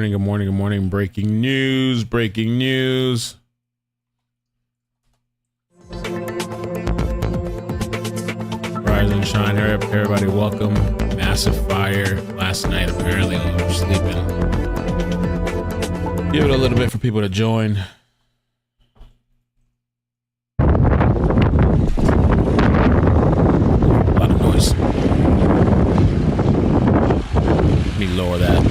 morning, good morning, good morning. Breaking news, breaking news. Rise and shine, everybody, welcome. Massive fire last night, apparently, while we were sleeping. Give it a little bit for people to join. A lot of noise. Let me lower that.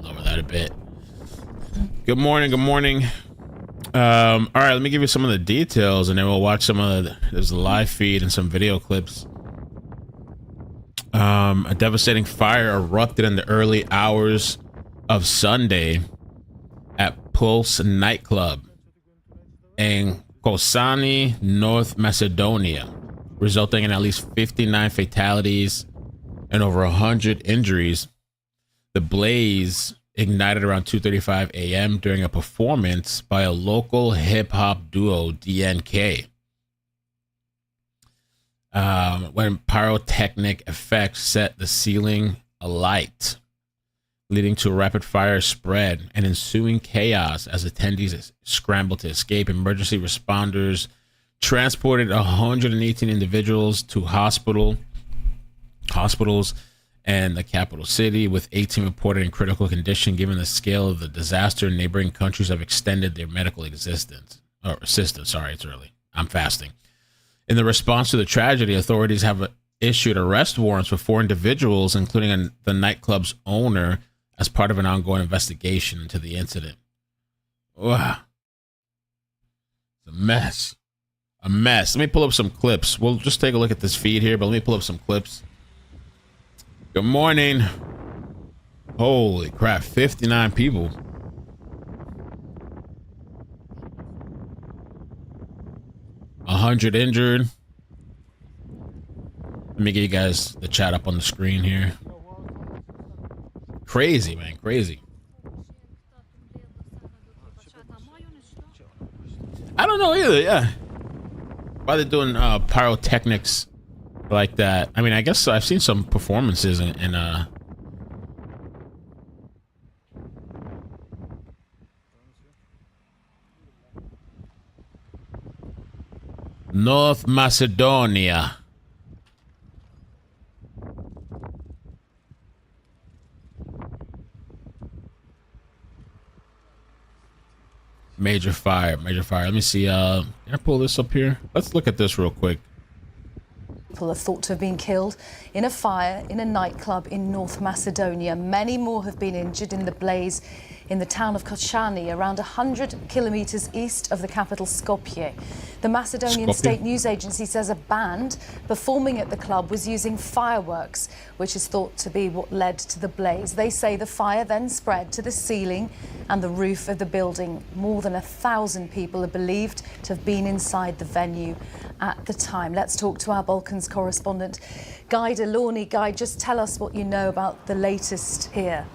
Lower that a bit. Good morning, good morning. All right, let me give you some of the details, and then we'll watch some of there's a live feed and some video clips. A devastating fire erupted in the early hours of Sunday at Pulse Nightclub in Casualty, North Macedonia, resulting in at least 59 fatalities and over 100 injuries. The blaze ignited around 2:35 a.m. during a performance by a local hip-hop duo, DNK. When pyrotechnic effects set the ceiling alight, leading to a rapid fire spread and ensuing chaos as attendees scrambled to escape. Emergency responders transported 118 individuals to hospitals and the capital city, with 18 reported in critical condition. Given the scale of the disaster, neighboring countries have extended their medical assistance. Sorry, it's early. I'm fasting. In the response to the tragedy, authorities have issued arrest warrants for 4 individuals, including the nightclub's owner, as part of an ongoing investigation into the incident. Wow. It's a mess. A mess. Let me pull up some clips. We'll just take a look at this feed here, but let me pull up some clips. Good morning. Holy crap, 59 people. A 100 injured. Let me get you guys the chat up on the screen here. Crazy, man, crazy. I don't know either, yeah. Why they're doing pyrotechnics like that. I mean, I guess I've seen some performances in North Macedonia. Major fire, major fire. Let me see. Can I pull this up here? Let's look at this real quick. People are thought to have been killed in a fire in a nightclub in North Macedonia. Many more have been injured in the blaze in the town of Casualty, around 100 kilometers east of the capital Skopje. The Macedonian state news agency says a band performing at the club was using fireworks, which is thought to be what led to the blaze. They say the fire then spread to the ceiling and the roof of the building. More than 1,000 people are believed to have been inside the venue at the time. Let's talk to our Balkans correspondent, Guy Delorney. Guy, just tell us what you know about the latest here.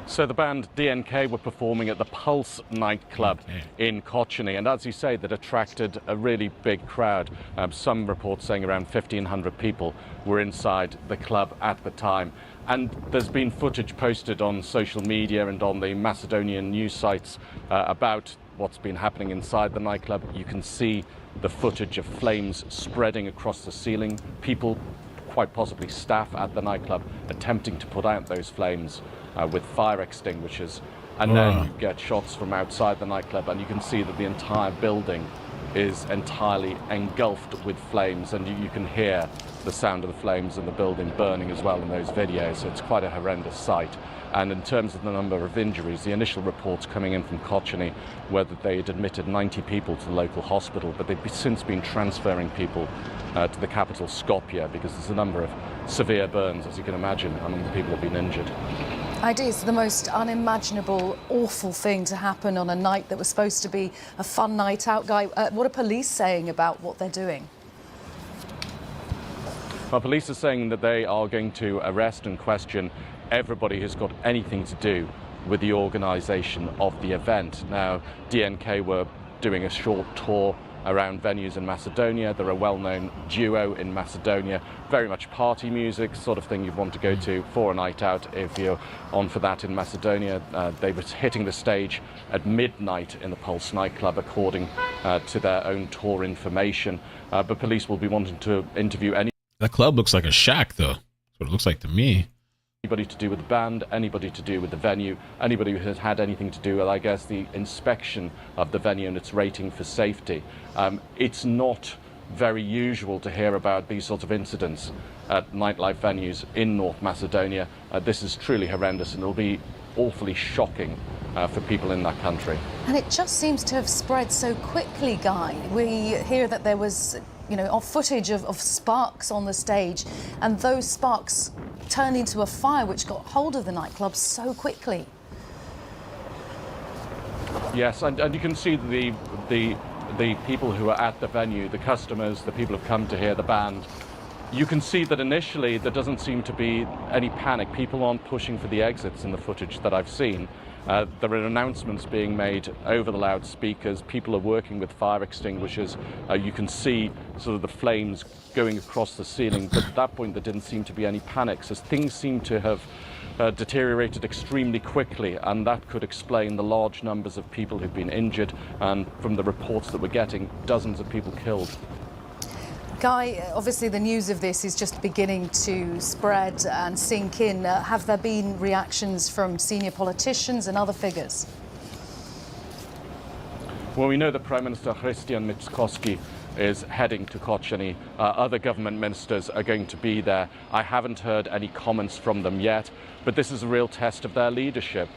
So the band DNK were performing at the Pulse nightclub in Kochani, and as you say, that attracted a really big crowd. Some reports saying around 1,500 people were inside the club at the time. And there's been footage posted on social media and on the Macedonian news sites about what's been happening inside the nightclub. You can see the footage of flames spreading across the ceiling. People, quite possibly staff at the nightclub, attempting to put out those flames with fire extinguishers. And then you get shots from outside the nightclub, and you can see that the entire building is entirely engulfed with flames, and you can hear the sound of the flames and the building burning as well in those videos. So it's quite a horrendous sight. And in terms of the number of injuries, the initial reports coming in from Kochani were that they had admitted 90 people to the local hospital, but they've since been transferring people to the capital Skopje, because there's a number of severe burns, as you can imagine, among the people who have been injured. It is the most unimaginable, awful thing to happen on a night that was supposed to be a fun night out. Guy, what are police saying about what they're doing? Well, police are saying that they are going to arrest and question everybody who's got anything to do with the organisation of the event. Now, DNK were doing a short tour around venues in Macedonia. They're a well-known duo in Macedonia, very much party music, sort of thing you'd want to go to for a night out if you're on for that in Macedonia. They were hitting the stage at midnight in the Pulse nightclub, according to their own tour information. But police will be wanting to interview That club looks like a shack, though. That's what it looks like to me. anybody to do with the band, anybody to do with the venue, anybody who has had anything to do with, I guess, the inspection of the venue and its rating for safety. It's not very usual to hear about these sorts of incidents at nightlife venues in North Macedonia. This is truly horrendous, and it'll be awfully shocking for people in that country. And it just seems to have spread so quickly, Guy. We hear that there was, footage of sparks on the stage, and those sparks turned into a fire which got hold of the nightclub so quickly. Yes, and you can see the people who are at the venue, the customers, the people who've come to hear the band. You can see that initially there doesn't seem to be any panic. People aren't pushing for the exits in the footage that I've seen. There are announcements being made over the loudspeakers. People are working with fire extinguishers. You can see sort of the flames going across the ceiling, but at that point there didn't seem to be any panic. So things seem to have deteriorated extremely quickly, and that could explain the large numbers of people who've been injured, and from the reports that we're getting, dozens of people killed. Guy, obviously the news of this is just beginning to spread and sink in. Have there been reactions from senior politicians and other figures? Well, we know that Prime Minister Christian Mickoski is heading to Kočani. Other government ministers are going to be there. I haven't heard any comments from them yet, but this is a real test of their leadership.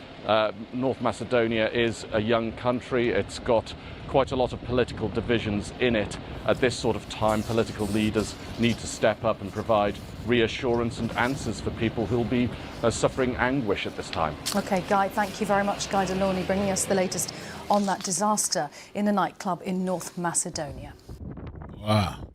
North Macedonia is a young country. It's got quite a lot of political divisions in it. At this sort of time, political leaders need to step up and provide reassurance and answers for people who'll be suffering anguish at this time. OK, Guy, thank you very much. Guy Delorney bringing us the latest on that disaster in a nightclub in North Macedonia. Wow.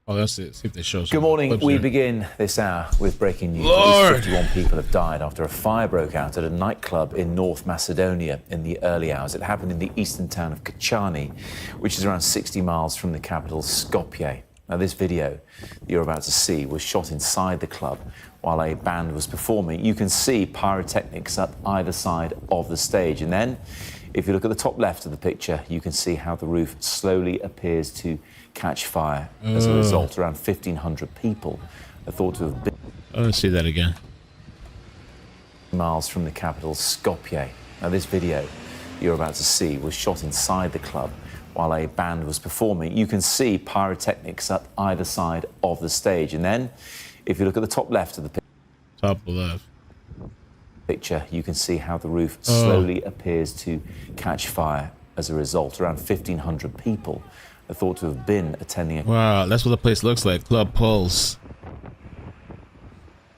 Oh, that's it. See if they show some Good morning. clips We here. begin this hour with breaking news. Lord. At least 51 people have died after a fire broke out at a nightclub in North Macedonia in the early hours. It happened in the eastern town of Kočani, which is around 60 miles from the capital, Skopje. Now, this video that you're about to see was shot inside the club while a band was performing. You can see pyrotechnics at either side of the stage. And then, if you look at the top left of the picture, you can see how the roof slowly appears to catch fire. As a result, around 1,500 people are thought to have been I want to see that again. miles from the capital, Skopje. Now, this video you're about to see was shot inside the club while a band was performing. You can see pyrotechnics at either side of the stage. And then, if you look at the top left of the Top left. picture, you can see how the roof slowly appears to catch fire. As a result, around 1,500 people are thought to have been attending a Wow, that's what the place looks like. Club Pulse.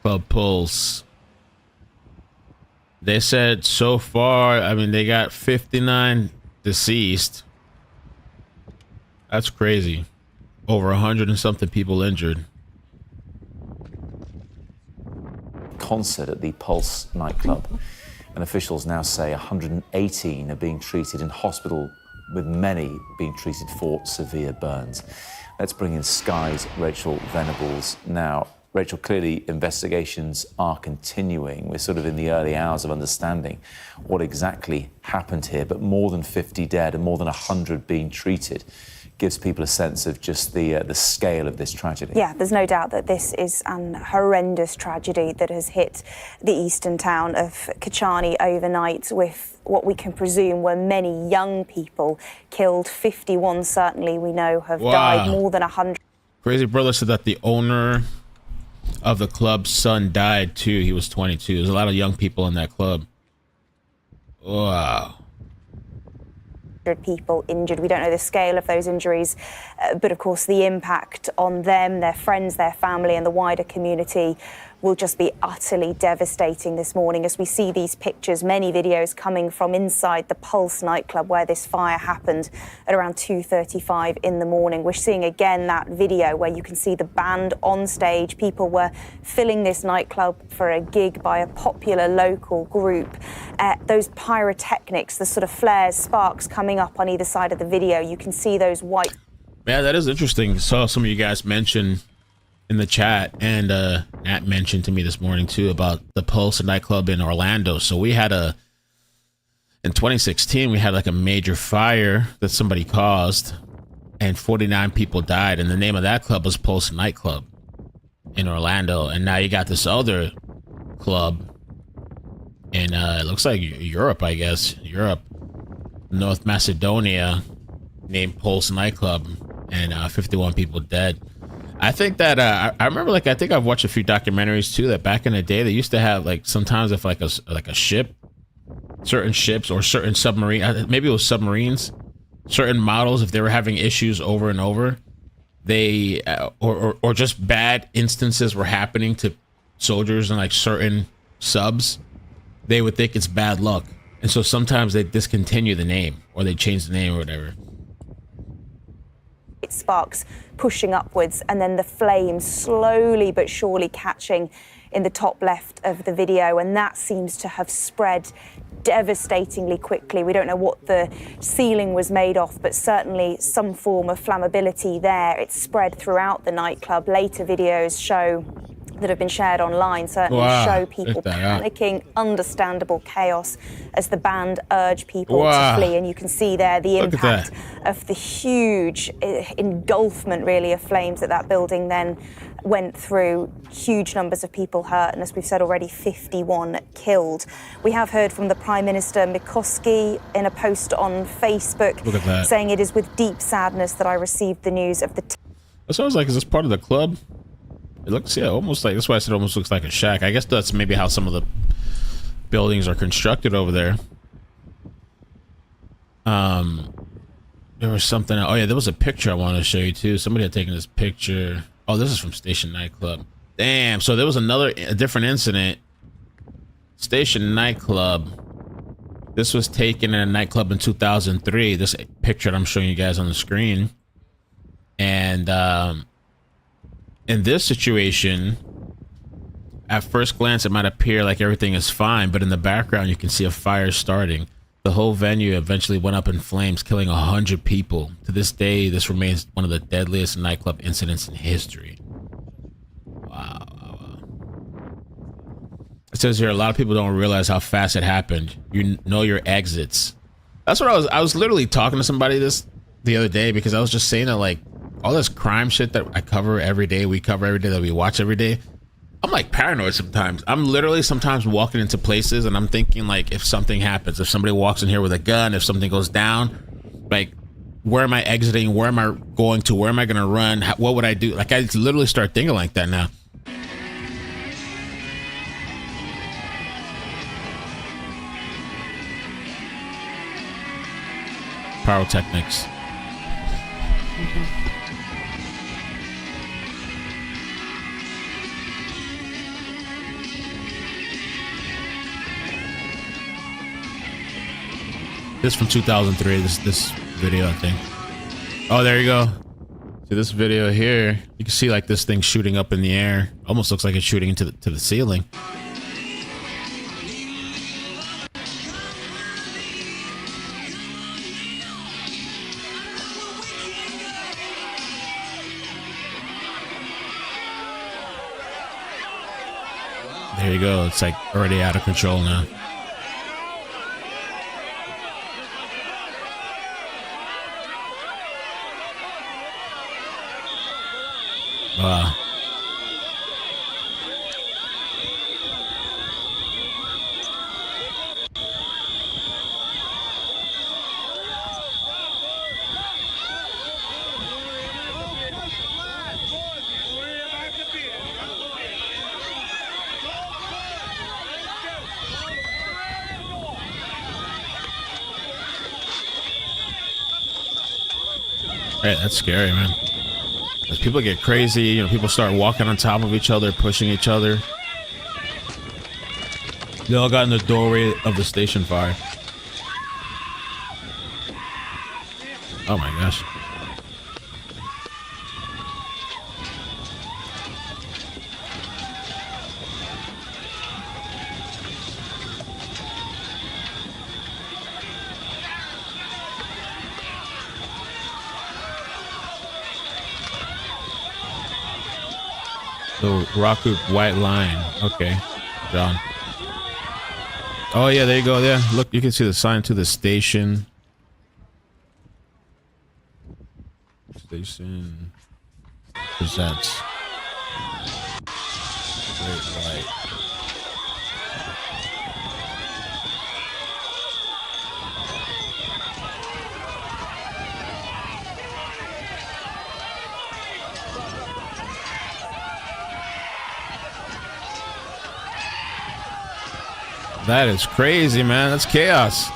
Club Pulse. They said so far, I mean, they got 59 deceased. That's crazy. Over 100 and something people injured. concert at the Pulse nightclub. And officials now say 118 are being treated in hospital, with many being treated for severe burns. Let's bring in Sky's Rachel Venables now. Rachel, clearly investigations are continuing. We're sort of in the early hours of understanding what exactly happened here, but more than 50 dead and more than 100 being treated gives people a sense of just the scale of this tragedy. Yeah, there's no doubt that this is an horrendous tragedy that has hit the eastern town of Kočani overnight, with what we can presume were many young people killed. 51 certainly we know have died, more than 100. Crazy Brother said that the owner of the club's son died too. He was 22. There's a lot of young people in that club. Wow. People injured. We don't know the scale of those injuries, but of course the impact on them, their friends, their family and the wider community will just be utterly devastating this morning as we see these pictures, many videos coming from inside the Pulse nightclub where this fire happened at around 2:35 in the morning. We're seeing again that video where you can see the band on stage. People were filling this nightclub for a gig by a popular local group. those pyrotechnics, the sort of flares, sparks coming up on either side of the video. You can see those white. Yeah, that is interesting. Saw some of you guys mention in the chat, and Nat mentioned to me this morning too about the Pulse nightclub in Orlando. So we had in 2016, we had like a major fire that somebody caused, and 49 people died. And the name of that club was Pulse Nightclub in Orlando. And now you got this other club in, it looks like Europe, I guess. Europe, North Macedonia, named Pulse Nightclub, and 51 people dead. I think that, I remember, like, I think I've watched a few documentaries too, that back in the day, they used to have, like, sometimes if like a ship, certain ships or certain submarine, maybe it was submarines, certain models, if they were having issues over and over, they or just bad instances were happening to soldiers and like certain subs, they would think it's bad luck, and so sometimes they discontinue the name or they change the name or whatever. Sparks pushing upwards, and then the flames slowly but surely catching in the top left of the video, and that seems to have spread devastatingly quickly. We don't know what the ceiling was made of, but certainly some form of flammability there. It's spread throughout the nightclub. Later videos that have been shared online certainly show people panicking, understandable chaos as the band urge people to flee. And you can see there the impact of the huge engulfment, really, of flames that building then went through. Huge numbers of people hurt, and as we've said already, 51 killed. We have heard from the Prime Minister Mikoski in a post on Facebook saying, "It is with deep sadness that I received the news of the..." That sounds like, is this part of the club? It looks, yeah, almost like, that's why I said it almost looks like a shack. I guess that's maybe how some of the buildings are constructed over there. There was something, oh yeah, there was a picture I wanted to show you too. Somebody had taken this picture. Oh, this is from Station Nightclub. Damn, so there was a different incident. Station Nightclub. This was taken in a nightclub in 2003. This picture that I'm showing you guys on the screen. And, in this situation, at first glance, it might appear like everything is fine, but in the background, you can see a fire starting. The whole venue eventually went up in flames, killing 100 people. To this day, this remains one of the deadliest nightclub incidents in history. Wow. It says here, a lot of people don't realize how fast it happened. You know your exits. That's what I was literally talking to somebody the other day, because I was just saying that, like, all this crime shit that I cover every day, we cover every day, that we watch every day, I'm like paranoid sometimes. I'm literally sometimes walking into places and I'm thinking, like, if something happens, if somebody walks in here with a gun, if something goes down, like, where am I exiting? Where am I going to? Where am I going to run? What would I do? Like, I literally start thinking like that now. Pyrotechnics. This is from 2003, this video, I think. Oh, there you go. See this video here, you can see like this thing shooting up in the air. Almost looks like it's shooting into the ceiling. There you go, it's like already out of control now. Wow. Hey, that's scary, man. As people get crazy, you know, people start walking on top of each other, pushing each other. They all got in the doorway of the station fire. Oh my gosh. So Raku White Line. Okay, John. Oh yeah, there you go. Yeah, look, you can see the sign to the station. Station presents Great White. That is crazy, man. That's chaos.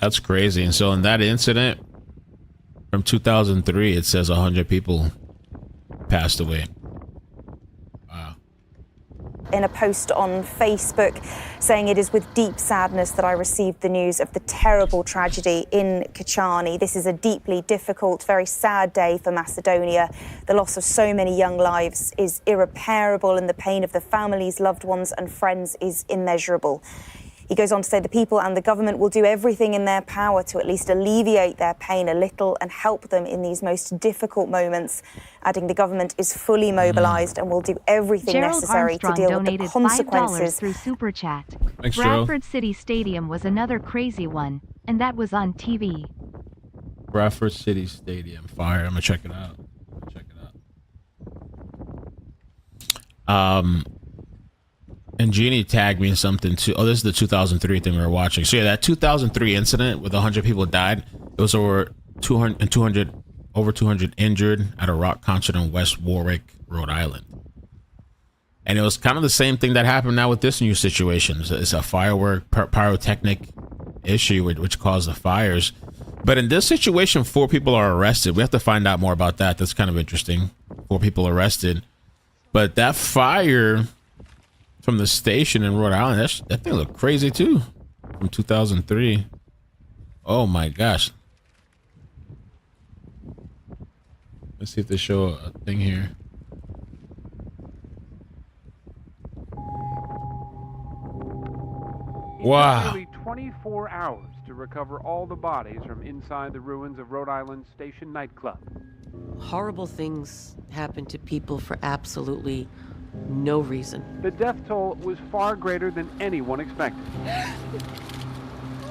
That's crazy. And so in that incident from 2003, it says 100 people passed away. Wow. In a post on Facebook saying, "It is with deep sadness that I received the news of the terrible tragedy in Casualty. This is a deeply difficult, very sad day for Macedonia. The loss of so many young lives is irreparable, and the pain of the families, loved ones and friends is immeasurable." He goes on to say the people and the government will do everything in their power to at least alleviate their pain a little and help them in these most difficult moments, adding the government is fully mobilised and will do everything necessary to deal with the consequences. $5 through Super Chat. Thanks, Bradford City Stadium was another crazy one, and that was on TV. Bradford City Stadium fire. I'm gonna check it out. And Jeannie tagged me in something too. Oh, this is the 2003 thing we were watching. So yeah, that 2003 incident with 100 people died. It was over 200 injured at a rock concert in West Warwick, Rhode Island. And it was kind of the same thing that happened now with this new situation. It's a firework pyrotechnic issue which caused the fires. But in this situation, 4 people are arrested. We have to find out more about that. That's kind of interesting. 4 people arrested. But that fire from the station in Rhode Island, that thing looked crazy too. From 2003. Oh my gosh. Let's see if they show a thing here. Wow. Nearly 24 hours to recover all the bodies from inside the ruins of Rhode Island Station Nightclub. Horrible things happen to people for absolutely no reason. The death toll was far greater than anyone expected.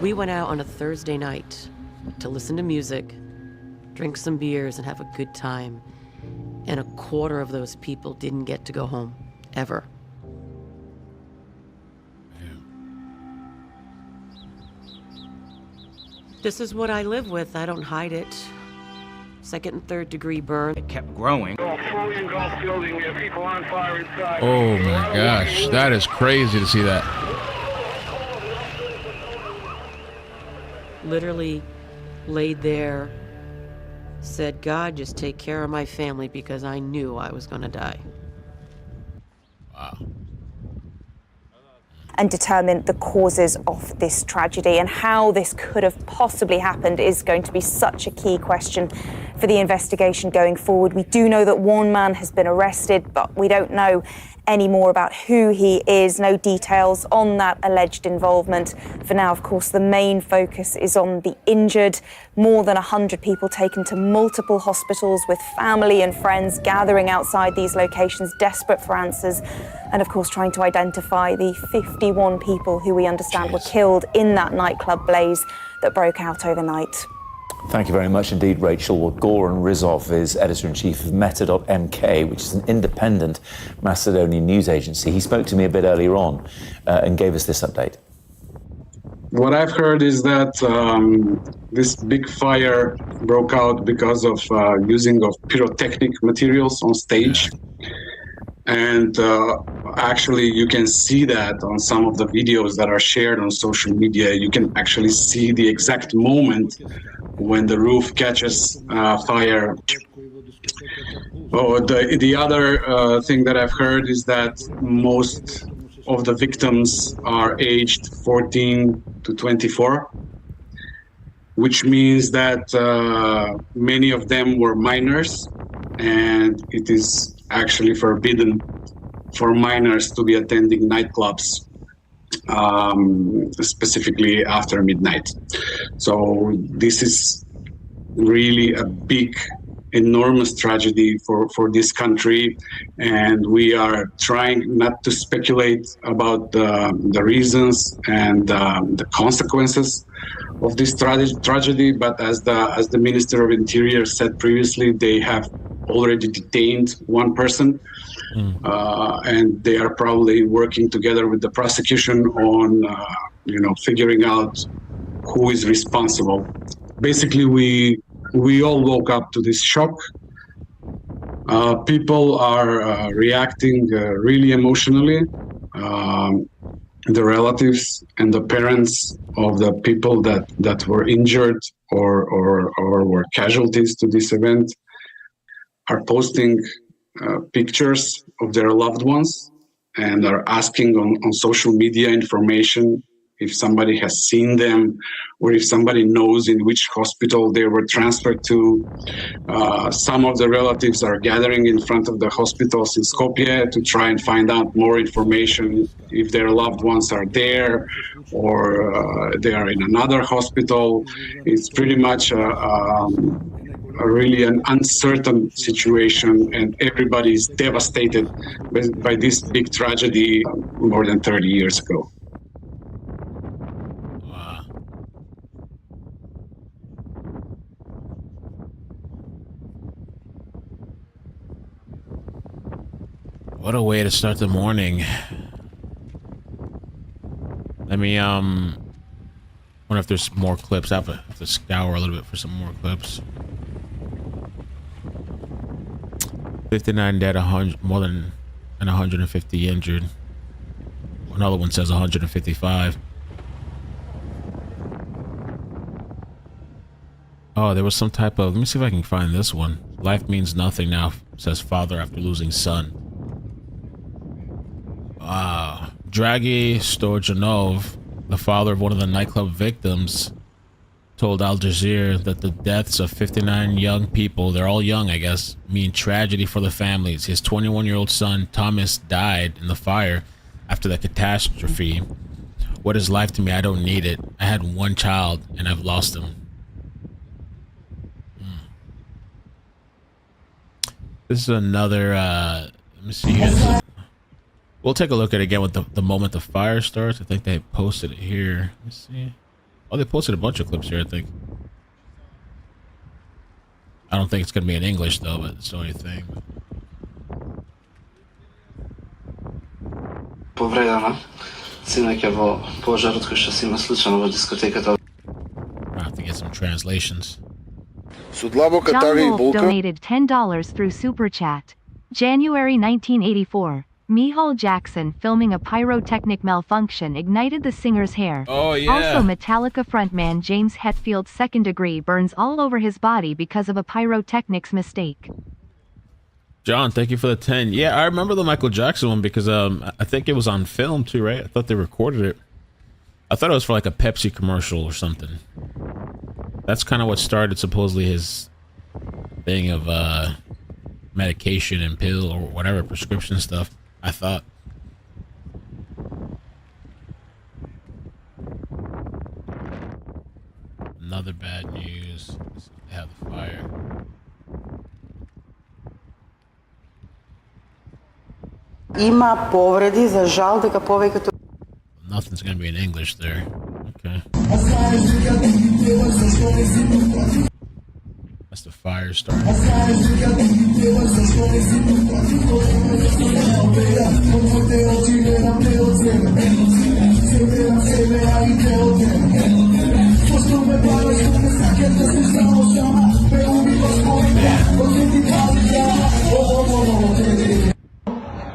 We went out on a Thursday night to listen to music, drink some beers, and have a good time. And a quarter of those people didn't get to go home, ever. This is what I live with. I don't hide it. Second and third degree burn. It kept growing. Oh my gosh, that is crazy to see that. Literally laid there, said, "God, just take care of my family," because I knew I was gonna die. Wow. And determine the causes of this tragedy, and how this could have possibly happened is going to be such a key question for the investigation going forward. We do know that one man has been arrested, but we don't know any more about who he is, no details on that alleged involvement. For now, of course, the main focus is on the injured. More than 100 people taken to multiple hospitals, with family and friends gathering outside these locations, desperate for answers, and of course trying to identify the 51 people who we understand were killed in that nightclub blaze that broke out overnight. Thank you very much indeed, Rachel. Well, Goran Rizov is editor-in-chief of Meta.mk, which is an independent Macedonian news agency. He spoke to me a bit earlier on and gave us this update. What I've heard is that this big fire broke out because of using of pyrotechnic materials on stage. And actually, you can see that on some of the videos that are shared on social media. You can actually see the exact moment when the roof catches fire. Oh, the other thing that I've heard is that most of the victims are aged 14 to 24, which means that many of them were minors, and it is actually forbidden for minors to be attending nightclubs, specifically after midnight. So this is really a big, enormous tragedy for this country, and we are trying not to speculate about the reasons and the consequences of this tragedy. But as the Minister of Interior said previously, they have already detained one person, and they are probably working together with the prosecution on figuring out who is responsible. Basically, we all woke up to this shock. People are reacting really emotionally. The relatives and the parents of the people that were injured or were casualties to this event are posting pictures of their loved ones and are asking on social media information if somebody has seen them or if somebody knows in which hospital they were transferred to. Some of the relatives are gathering in front of the hospitals in Skopje to try and find out more information if their loved ones are there or they are in another hospital. It's pretty much really an uncertain situation, and everybody is devastated by this big tragedy more than 30 years ago. What a way to start the morning. Let me wonder if there's more clips. I have to scour a little bit for some more clips. 59 dead, 100, more than 150 injured. Another one says 155. Oh, there was some type of, let me see if I can find this one. Life means nothing now, says father after losing son. Dragi Stojanov, the father of one of the nightclub victims, told Al Jazeera that the deaths of 59 young people, they're all young I guess, mean tragedy for the families. His 21-year-old son Thomas died in the fire after the catastrophe. What is life to me? I don't need it. I had one child and I've lost him. This is another let me see here. We'll take a look at it again with the moment the fire starts. I think they posted it here. Let's see. Oh, they posted a bunch of clips here, I think. I don't think it's going to be in English, though, but it's the only thing. Повредена. Синаќ во пожарот кој што се има случајно во дискотеката. I have to get some translations. John Wolf donated $10 through Super Chat. January 1984. Michael Jackson filming a pyrotechnic malfunction ignited the singer's hair. Oh, yeah. Also, Metallica frontman James Hetfield's second-degree burns all over his body because of a pyrotechnic's mistake. John, thank you for the 10. Yeah, I remember the Michael Jackson one because I think it was on film too, right? I thought they recorded it. I thought it was for like a Pepsi commercial or something. That's kind of what started supposedly his thing of medication and pill or whatever, prescription stuff, I thought. Another bad news. They have the fire. Има повреди, за жал дека повеќето. Nothing's gonna be in English there. Okay. That's the fire starting.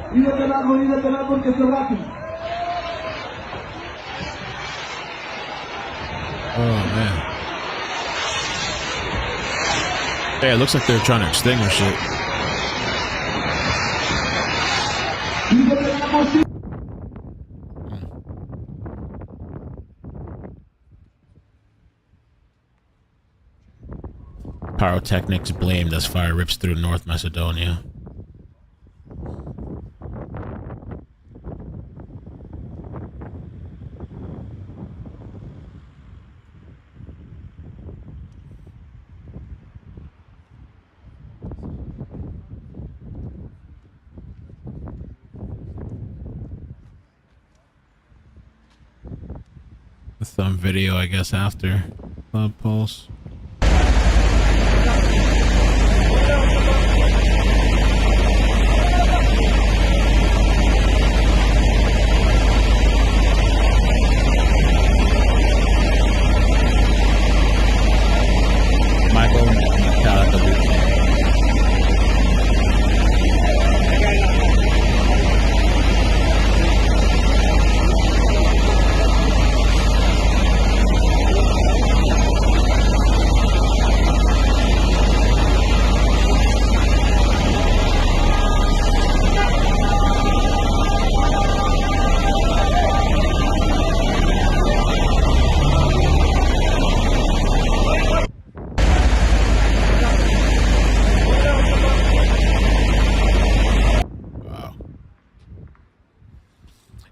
Oh man. Hey, it looks like they're trying to extinguish it. Pyrotechnics blamed as fire rips through North Macedonia. Some video, I guess, after Club Pulse. Michael,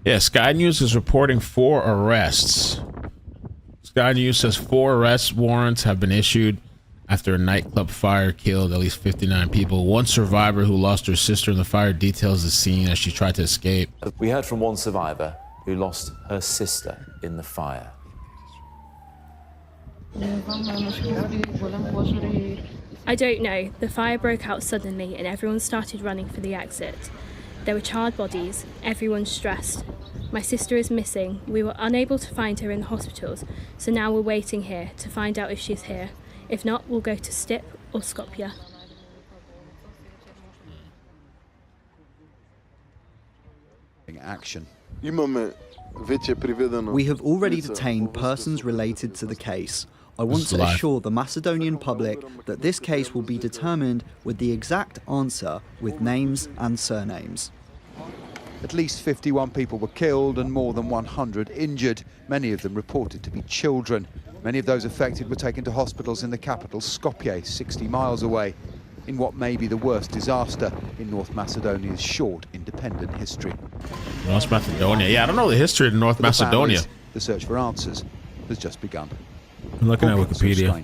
yeah, Sky News is reporting 4 arrests. Sky News says 4 arrest warrants have been issued after a nightclub fire killed at least 59 people. One survivor who lost her sister in the fire details the scene as she tried to escape. We heard from one survivor who lost her sister in the fire. I don't know. The fire broke out suddenly and everyone started running for the exit. There were charred bodies. Everyone's stressed. My sister is missing. We were unable to find her in the hospitals, so now we're waiting here to find out if she's here. If not, we'll go to Stip or Skopje. Action. We have already detained persons related to the case. I want to assure the Macedonian public that this case will be determined with the exact answer with names and surnames. At least 51 people were killed and more than 100 injured, many of them reported to be children. Many of those affected were taken to hospitals in the capital, Skopje, 60 miles away, in what may be the worst disaster in North Macedonia's short independent history. North Macedonia? Yeah, I don't know the history of North Macedonia. Families, the search for answers has just begun. I'm looking at Wikipedia.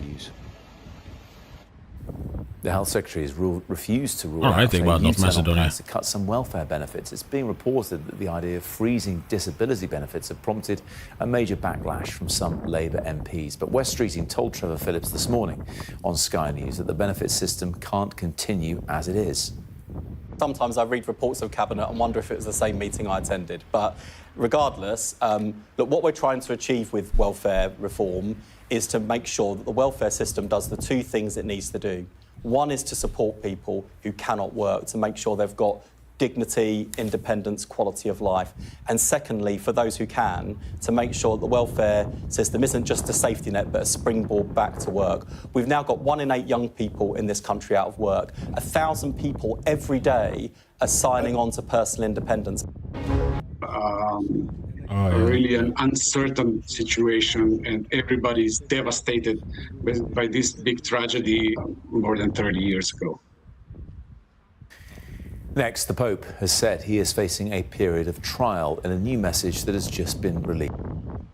The health secretary has refused to rule out anything about North Macedonia to cut some welfare benefits. It's being reported that the idea of freezing disability benefits have prompted a major backlash from some Labour MPs. But Wes Streeting told Trevor Phillips this morning on Sky News that the benefit system can't continue as it is. Sometimes I read reports of Cabinet and wonder if it was the same meeting I attended. But regardless, look, what we're trying to achieve with welfare reform is to make sure that the welfare system does the 2 things it needs to do. One is to support people who cannot work, to make sure they've got dignity, independence, quality of life. And secondly, for those who can, to make sure that the welfare system isn't just a safety net, but a springboard back to work. We've now got 1 in 8 young people in this country out of work. 1,000 people every day are signing on to personal independence. Really an uncertain situation, and everybody's devastated by this big tragedy more than 30 years ago. Next, the Pope has said he is facing a period of trial in a new message that has just been released. All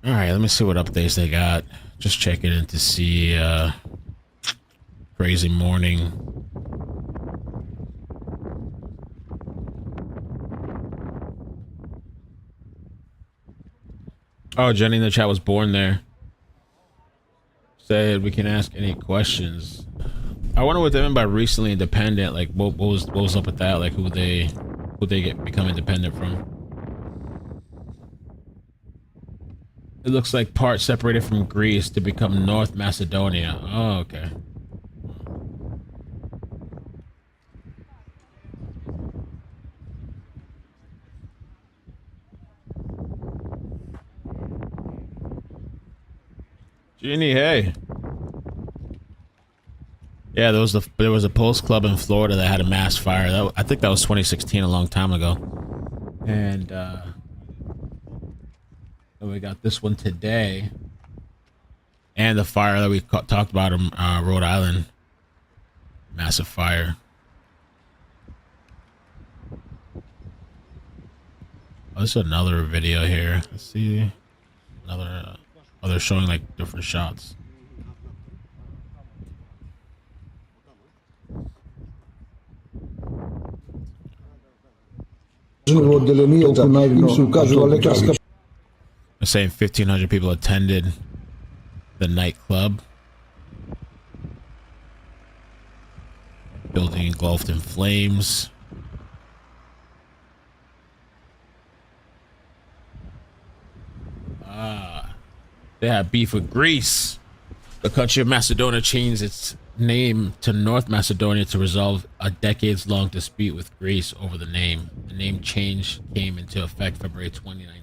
right, let me see what updates they got. Just checking in to see crazy morning. Oh, Jenny in the chat was born there. Said we can ask any questions. I wonder what they meant by recently independent. Like, what was up with that? Like, who they become independent from? It looks like part separated from Greece to become North Macedonia. Oh, okay. Jeannie, hey. Yeah, there was a Pulse club in Florida that had a mass fire. I think that was 2016, a long time ago. And we got this one today, and the fire that we talked about in Rhode Island, massive fire. Oh, this is another video here. Let's see, another. Oh, they're showing like different shots. They're saying 1,500 people attended the nightclub. Building engulfed in flames. They had beef with Greece. The country of Macedonia changed its name to North Macedonia to resolve a decades-long dispute with Greece over the name. The name change came into effect February 2019.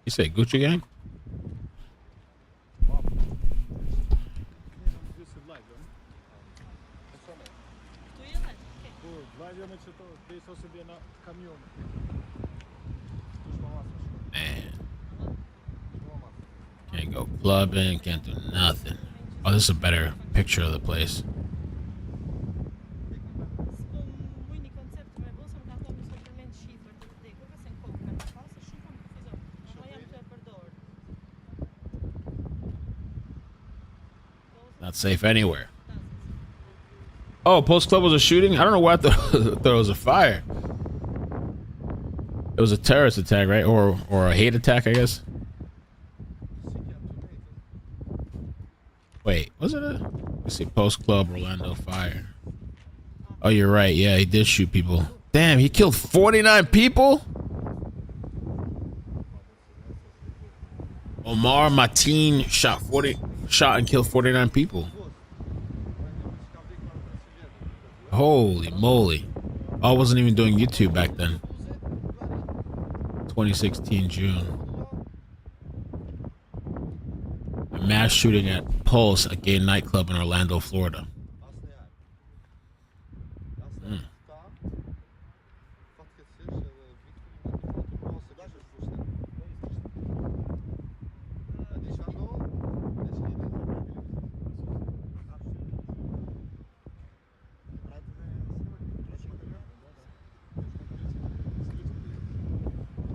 You say Gucci gang? Man. Can't go clubbing, can't do nothing. Oh, this is a better picture of the place. Not safe anywhere. Oh, Post Club was a shooting? I don't know why I thought it was a fire. It was a terrorist attack, right? Or a hate attack, I guess. Wait, was it a... Let's see, Post Club, Orlando fire. Oh, you're right. Yeah, he did shoot people. Damn, he killed 49 people? Omar Mateen shot and killed 49 people. Holy moly. I wasn't even doing YouTube back then. 2016 June. A mass shooting at Pulse, a gay nightclub in Orlando, Florida.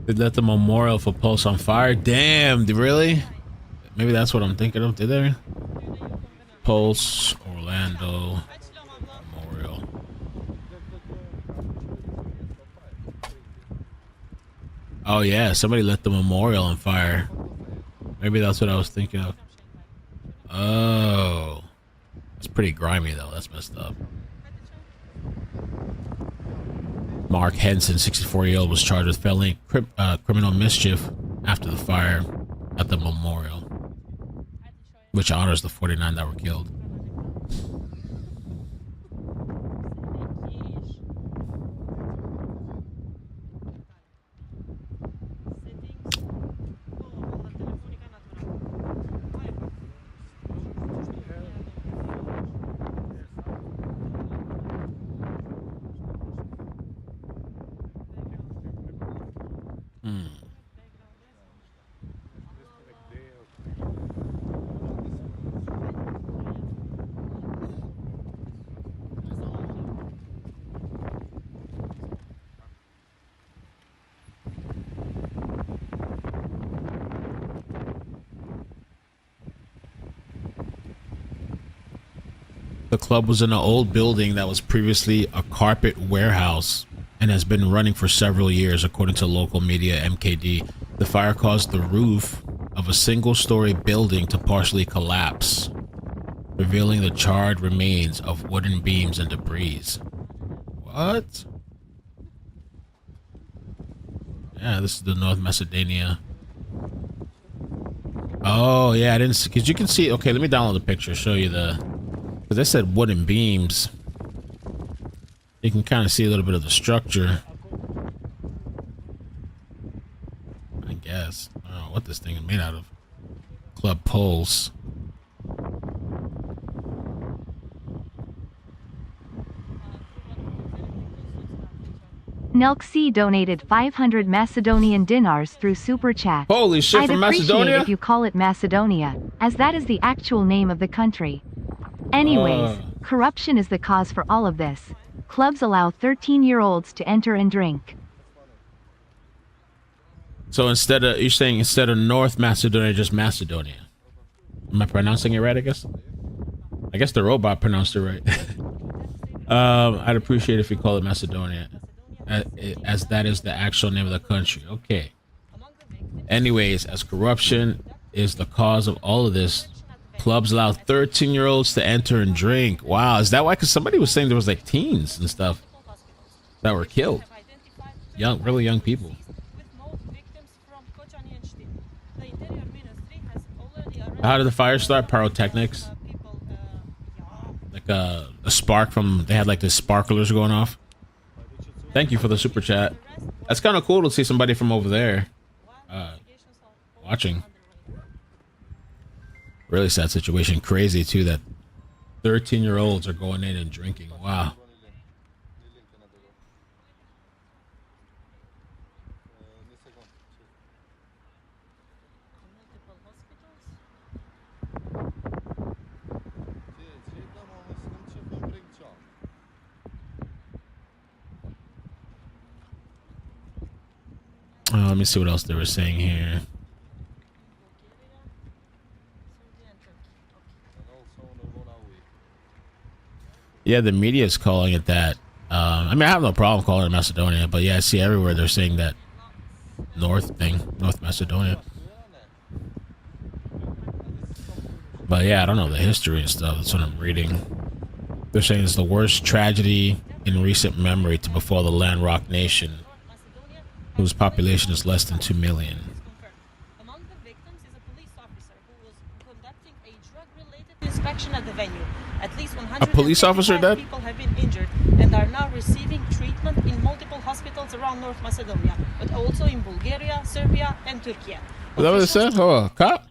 They lit the memorial for Pulse on fire. Damn, really? Maybe that's what I'm thinking of. Did they? Pulse, Orlando Memorial. Oh yeah, somebody lit the memorial on fire. Maybe that's what I was thinking of. Oh, that's pretty grimy though. That's messed up. Mark Henson, 64-year-old, was charged with felony criminal mischief after the fire at the memorial, which honors the 49 that were killed. The club was in an old building that was previously a carpet warehouse and has been running for several years, according to local media MKD. The fire caused the roof of a single-story building to partially collapse. revealing the charred remains of wooden beams and debris. What? Yeah, this is the North Macedonia. Oh, yeah, I didn't see, because you can see, okay, let me download the picture, show you the, because they said wooden beams. You can kind of see a little bit of the structure. I guess. I don't know what this thing is made out of. Club poles. Nelxi donated 500 Macedonian dinars through Super Chat. Holy shit, I'd from appreciate Macedonia? if you call it Macedonia, as that is the actual name of the country. Anyways, corruption is the cause for all of this. Clubs allow 13-year-olds to enter and drink. So you're saying instead of North Macedonia, just Macedonia. Am I pronouncing it right, I guess? I guess the robot pronounced it right. I'd appreciate if you call it Macedonia, as that is the actual name of the country. Okay. Anyways, as corruption is the cause of all of this, clubs allow 13-year-olds to enter and drink. Wow, is that why? Because somebody was saying there was like teens and stuff that were killed. Really young people. How did the fire start? Pyrotechnics? Like a spark from, they had like the sparklers going off. Thank you for the super chat. That's kind of cool to see somebody from over there watching. Really sad situation. Crazy too that 13-year-olds are going in and drinking. Wow. Let me see what else they were saying here. Yeah, the media is calling it that. I mean, I have no problem calling it Macedonia, but yeah, I see everywhere they're saying that North Macedonia. But yeah, I don't know the history and stuff. That's what I'm reading. They're saying it's the worst tragedy in recent memory to befall the landlocked nation, whose population is less than 2 million. Among the victims is a police officer who was conducting a drug-related inspection at the venue. At least 100 police officer dead? people have been injured and are now receiving treatment in multiple hospitals around North Macedonia, but also in Bulgaria, Serbia, and Turkey. Is that what it said? Oh, a cop?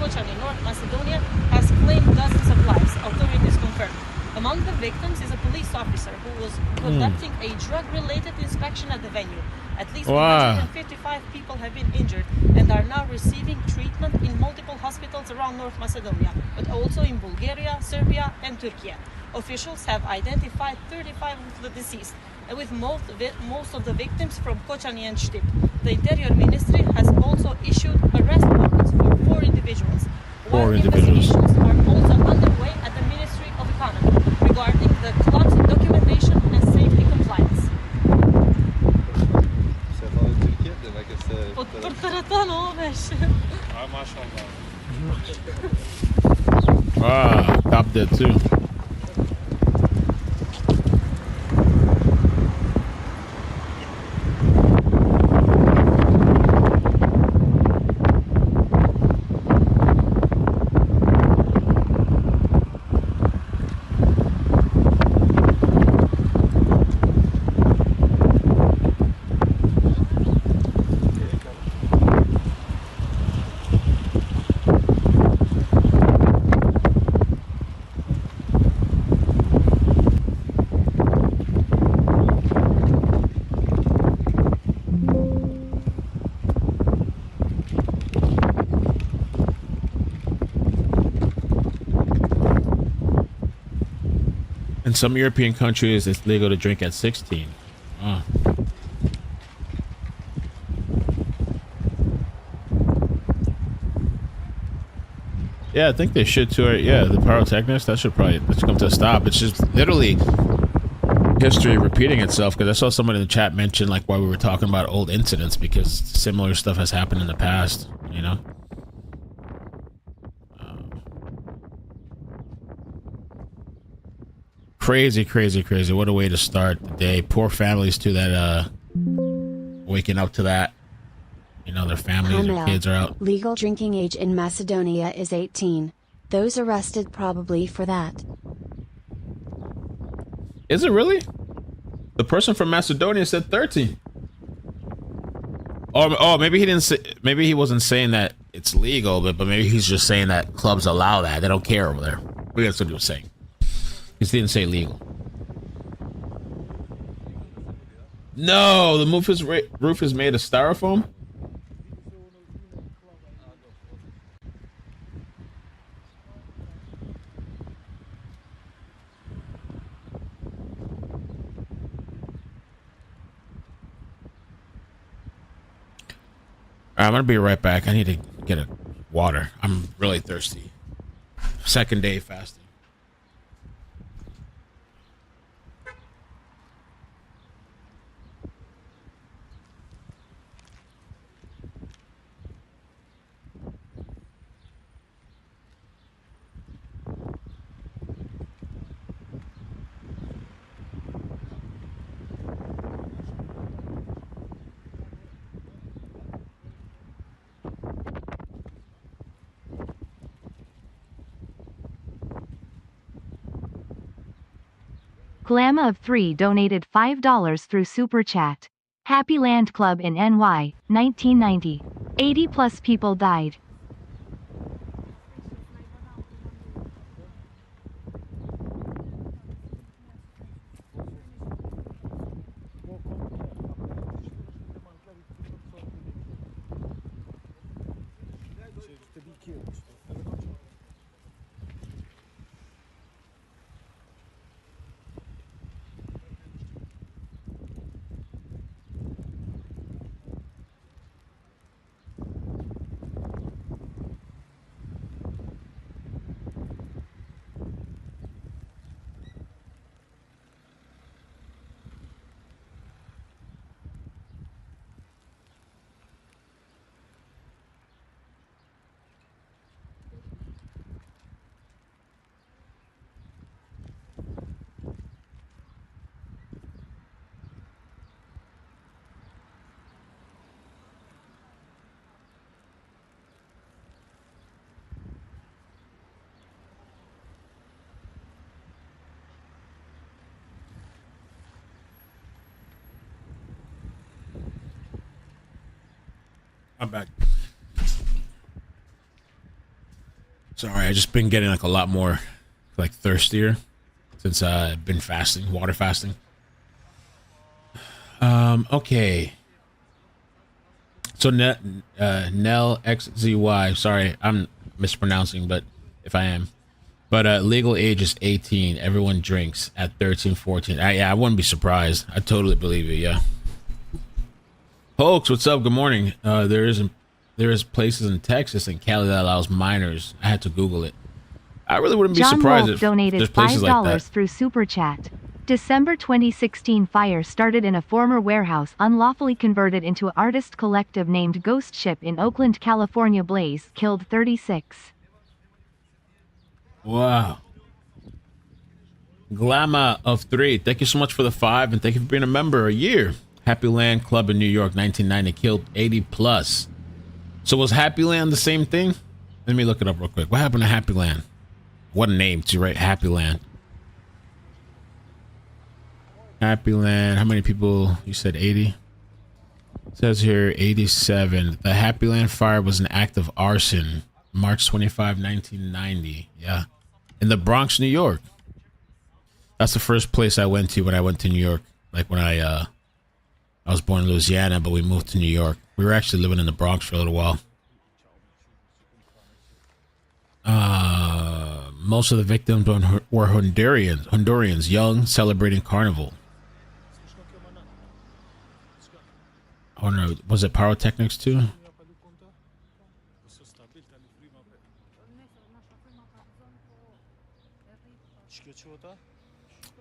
In North Macedonia has claimed dozens of lives, authorities confirmed. Among the victims is a police officer who was conducting a drug-related inspection at the venue. At least 155 people have been injured and are now receiving treatment in multiple hospitals around North Macedonia, but also in Bulgaria, Serbia, and Turkey. Officials have identified 35 of the deceased, and with most of the victims from Kočani and Štip. The Interior Ministry has also issued arrest warrants for 4 individuals. Investigations are also underway at the Ministry of Economy regarding the club's documentation and safety compliance. Cop dead too. In some European countries, it's legal to drink at 16. Yeah, I think they should too. Yeah, the pyrotechnics, that should come to a stop. It's just literally history repeating itself, because I saw somebody in the chat mention like why we were talking about old incidents, because similar stuff has happened in the past, you know? Crazy, crazy, crazy. What a way to start the day. Poor families too that waking up to that. You know, their families, their kids are out. Legal drinking age in Macedonia is 18. Those arrested probably for that. Is it really? The person from Macedonia said 13. Oh, maybe he didn't say. Maybe he wasn't saying that it's legal, but maybe he's just saying that clubs allow that. They don't care over there. Maybe that's what he was saying. He didn't say legal. No, the roof is made of styrofoam. I'm gonna be right back. I need to get a water. I'm really thirsty. Second day fasting. Glama of 3 donated $5 through Super Chat. Happy Land Club in NY, 1990. 80 plus people died. I'm back. Sorry, I just been getting like a lot more like thirstier since I've been fasting, water fasting. Okay. So Nell XZY, sorry, I'm mispronouncing, but if I am. But legal age is 18. Everyone drinks at 13, 14. Yeah, I wouldn't be surprised. I totally believe it, yeah. Folks, what's up? Good morning. There is places in Texas and Cali that allows minors. I had to Google it. I really wouldn't be surprised if there's places like that. John Wolf donated $5 through Super Chat. December 2016 fire started in a former warehouse unlawfully converted into an artist collective named Ghost Ship in Oakland, California. Blaze killed 36. Wow. Glama of 3. Thank you so much for the 5 and thank you for being a member a year. Happy Land Club in New York, 1990, killed 80 plus. So was Happy Land the same thing? Let me look it up real quick. What happened to Happy Land? What a name to write Happy Land. Happy Land. How many people? You said 80? It says here 87. The Happy Land fire was an act of arson. March 25, 1990. Yeah. In the Bronx, New York. That's the first place I went to when I went to New York. Like when I was born in Louisiana, but we moved to New York. We were actually living in the Bronx for a little while. Most of the victims were Hondurians, young, celebrating carnival. Oh no, was it pyrotechnics too?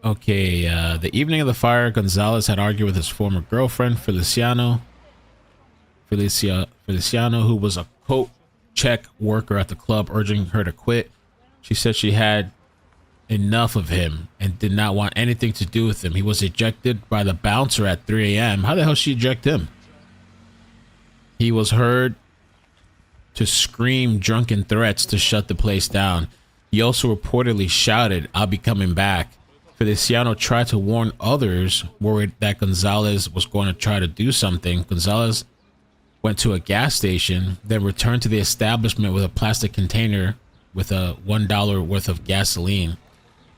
Okay, the evening of the fire, Gonzalez had argued with his former girlfriend, Feliciano, who was a coat check worker at the club, urging her to quit. She said she had enough of him and did not want anything to do with him. He was ejected by the bouncer at 3 a.m. How the hell she eject him? He was heard to scream drunken threats to shut the place down. He also reportedly shouted, "I'll be coming back." Feliciano tried to warn others, worried that Gonzalez was going to try to do something. Gonzalez went to a gas station, then returned to the establishment with a plastic container with a $1 worth of gasoline.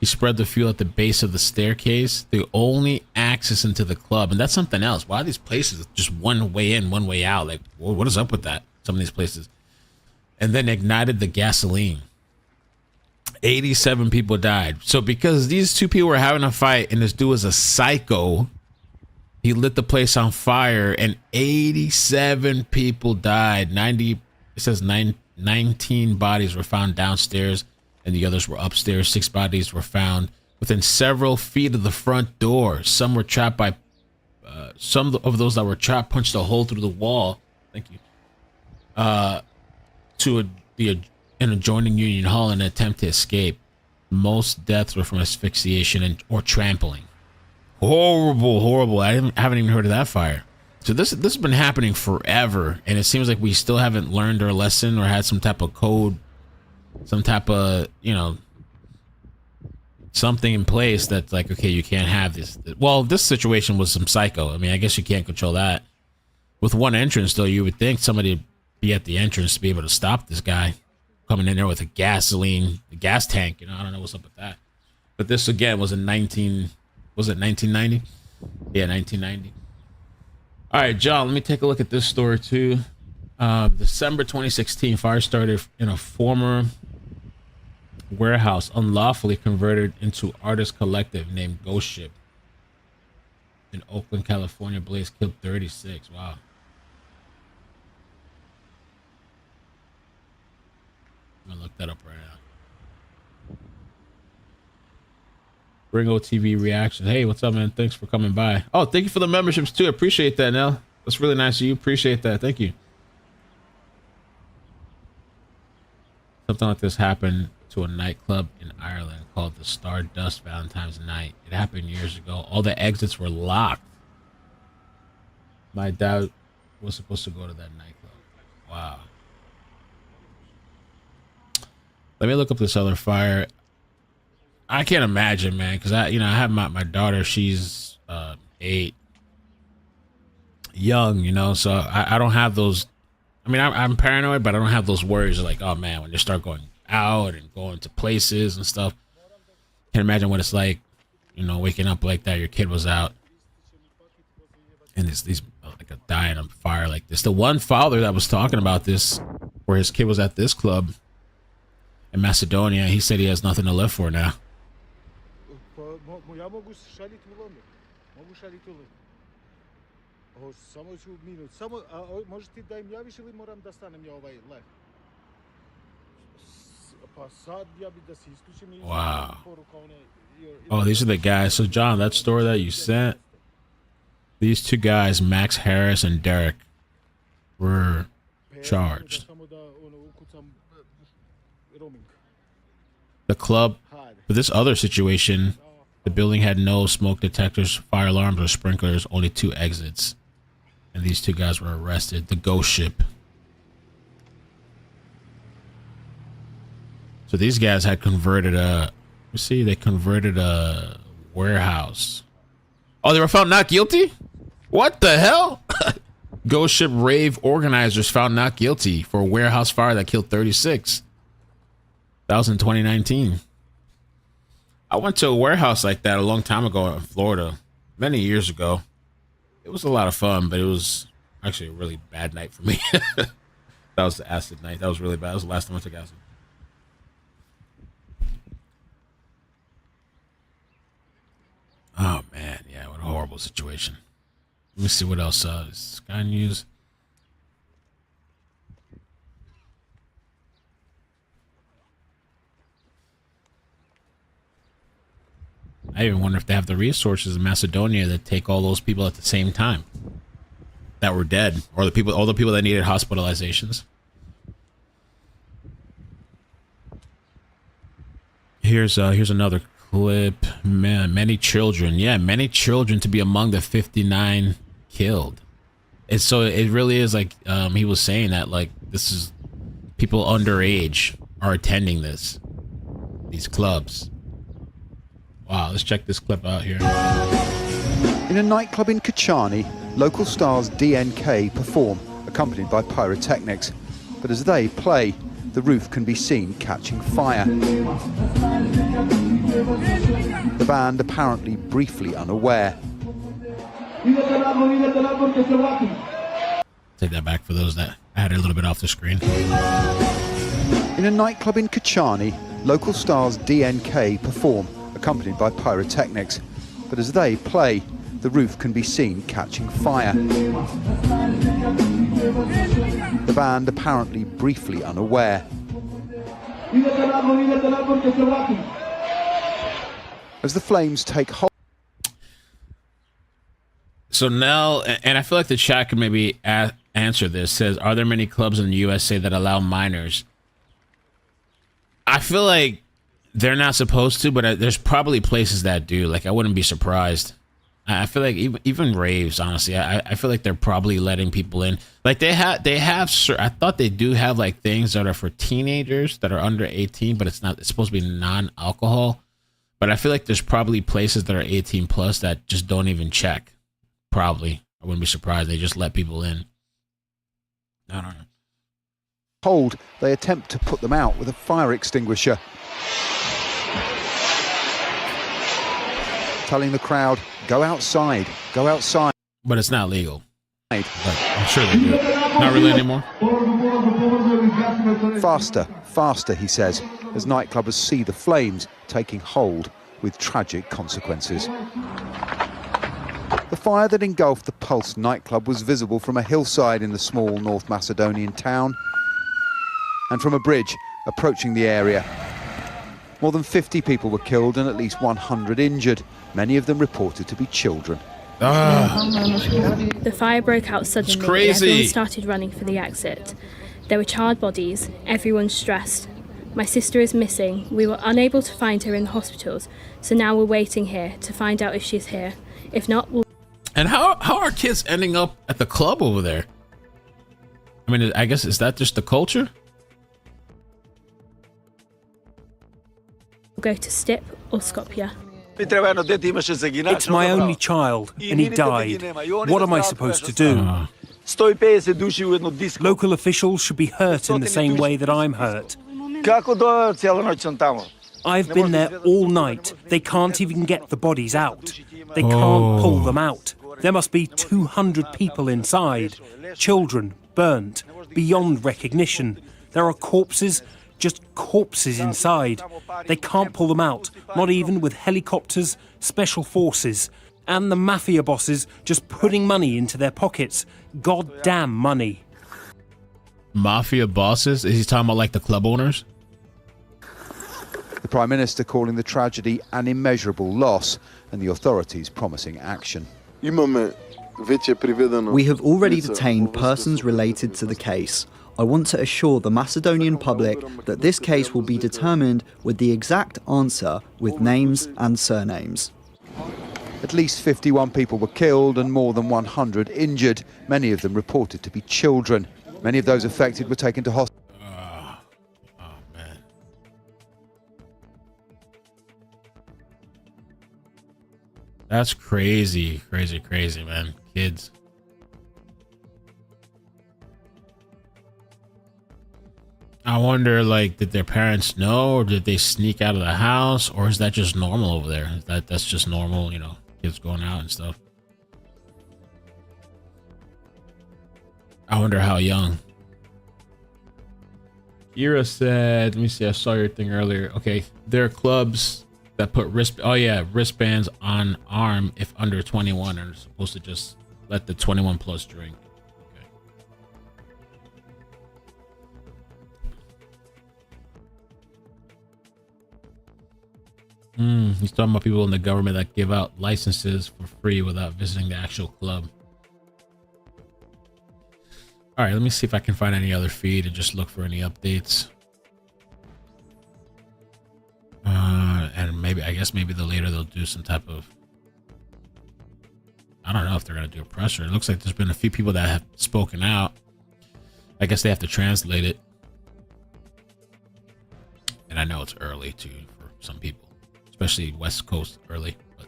He spread the fuel at the base of the staircase, the only access into the club. And that's something else. Why are these places just one way in, one way out? Like, what is up with that? Some of these places. And then ignited the gasoline. 87 people died. So because these two people were having a fight and this dude was a psycho, he lit the place on fire and 87 people died. 19 bodies were found downstairs and the others were upstairs. 6 bodies were found within several feet of the front door. Some were trapped by, some of those that were trapped punched a hole through the wall. Thank you. To an adjoining Union Hall in an attempt to escape. Most deaths were from asphyxiation or trampling. Horrible. I haven't even heard of that fire. So this has been happening forever, and it seems like we still haven't learned our lesson or had some type of code, some type of, something in place that's like, okay, you can't have this. Well, this situation was some psycho. I mean, I guess you can't control that. With one entrance, though, you would think somebody would be at the entrance to be able to stop this guy coming in there with a gas tank. I don't know what's up with that. But this again was in 1990? Yeah, 1990. All right, John, let me take a look at this story too. December 2016, fire started in a former warehouse unlawfully converted into artist collective named Ghost Ship in Oakland, California. Blaze killed 36. Wow. I'm gonna look that up right now. Ringo TV reaction. Hey, what's up, man? Thanks for coming by. Oh, thank you for the memberships too. I appreciate that, Nell. That's really nice of you. Appreciate that. Thank you. Something like this happened to a nightclub in Ireland called the Stardust Valentine's Night. It happened years ago. All the exits were locked. My dad was supposed to go to that nightclub. Wow. Let me look up this other fire. I can't imagine, man, because I have my daughter. She's 8, young, so I don't have those. I mean, I'm paranoid, but I don't have those worries like, oh man, when you start going out and going to places and stuff. Can't imagine what it's like, waking up like that. Your kid was out, and it's these like a dying of fire like this. The one father that was talking about this, where his kid was at this club in Macedonia, he said he has nothing to live for now. Wow. Oh, these are the guys. So, John, that story that you sent, these two guys, Max Harris and Derek, were charged. The club, for this other situation, the building had no smoke detectors, fire alarms, or sprinklers, only 2 exits. And these 2 guys were arrested. The Ghost Ship. So these guys had converted they converted a warehouse. Oh, they were found not guilty? What the hell? Ghost Ship rave organizers found not guilty for a warehouse fire that killed 36. That was in 2019. I went to a warehouse like that a long time ago in Florida, many years ago. It was a lot of fun, but it was actually a really bad night for me. That was the acid night. That was really bad. That was the last time I took acid. Oh, man. Yeah, what a horrible situation. Let me see what else. Sky News. I even wonder if they have the resources in Macedonia that take all those people at the same time that were dead, or all the people that needed hospitalizations. here's another clip. Man, many children. Yeah, many children to be among the 59 killed. And so it really is like he was saying that like this is people underage are attending these clubs. Wow, let's check this clip out here. In a nightclub in Kachani, local stars DNK perform, accompanied by pyrotechnics. But as they play, the roof can be seen catching fire. The band apparently briefly unaware. Take that back for those that had it a little bit off the screen. In a nightclub in Kachani, local stars DNK perform, accompanied by pyrotechnics. But as they play, the roof can be seen catching fire. The band apparently briefly unaware. As the flames take hold. So now, and I feel like the chat could maybe answer this, says, are there many clubs in the USA that allow minors? I feel like they're not supposed to, but there's probably places that do. Like, I wouldn't be surprised. I feel like even raves, honestly, I feel like they're probably letting people in. Like they have, I thought they do have like things that are for teenagers that are under 18, but it's supposed to be non-alcohol. But I feel like there's probably places that are 18 plus that just don't even check. Probably. I wouldn't be surprised. They just let people in. I don't know. Hold, they attempt to put them out with a fire extinguisher. Telling the crowd, go outside, go outside. But it's not legal. But I'm sure they do it. Not really anymore. Faster, faster, he says, as nightclubbers see the flames taking hold with tragic consequences. The fire that engulfed the Pulse nightclub was visible from a hillside in the small North Macedonian town and from a bridge approaching the area. More than 50 people were killed and at least 100 injured, many of them reported to be children. The fire broke out suddenly and everyone started running for the exit. There were charred bodies, everyone's stressed. My sister is missing. We were unable to find her in the hospitals, so now we're waiting here to find out if she's here. If not, we'll... And how are kids ending up at the club over there? I mean, I guess, is that just the culture? go to Stip or Skopje. It's my only child, and he died. What am I supposed to do? Local officials should be hurt in the same way that I'm hurt. I've been there all night. They can't even get the bodies out. They can't pull them out. There must be 200 people inside. Children burnt, beyond recognition. There are corpses, just corpses inside. They can't pull them out, not even with helicopters, special forces. And the mafia bosses just putting money into their pockets. Goddamn money. Mafia bosses? Is he talking about like the club owners? The Prime Minister calling the tragedy an immeasurable loss and the authorities promising action. We have already detained persons related to the case. I want to assure the Macedonian public that this case will be determined with the exact answer with names and surnames. At least 51 people were killed and more than 100 injured, many of them reported to be children. Many of those affected were taken to hospital. That's crazy, crazy, crazy, man. Kids. I wonder, like, did their parents know, or did they sneak out of the house, or is that just normal over there? That's just normal, you know, kids going out and stuff. I wonder how young. Ira said, let me see, I saw your thing earlier. Okay, there are clubs that put wristbands on arm if under 21 and are supposed to just let the 21 plus drink. Okay. He's talking about people in the government that give out licenses for free without visiting the actual club. All right, let me see if I can find any other feed and just look for any updates. maybe, I guess maybe later they'll do some type of, I don't know if they're going to do a presser. It looks like there's been a few people that have spoken out. I guess they have to translate it. And I know it's early too for some people, especially West Coast early. But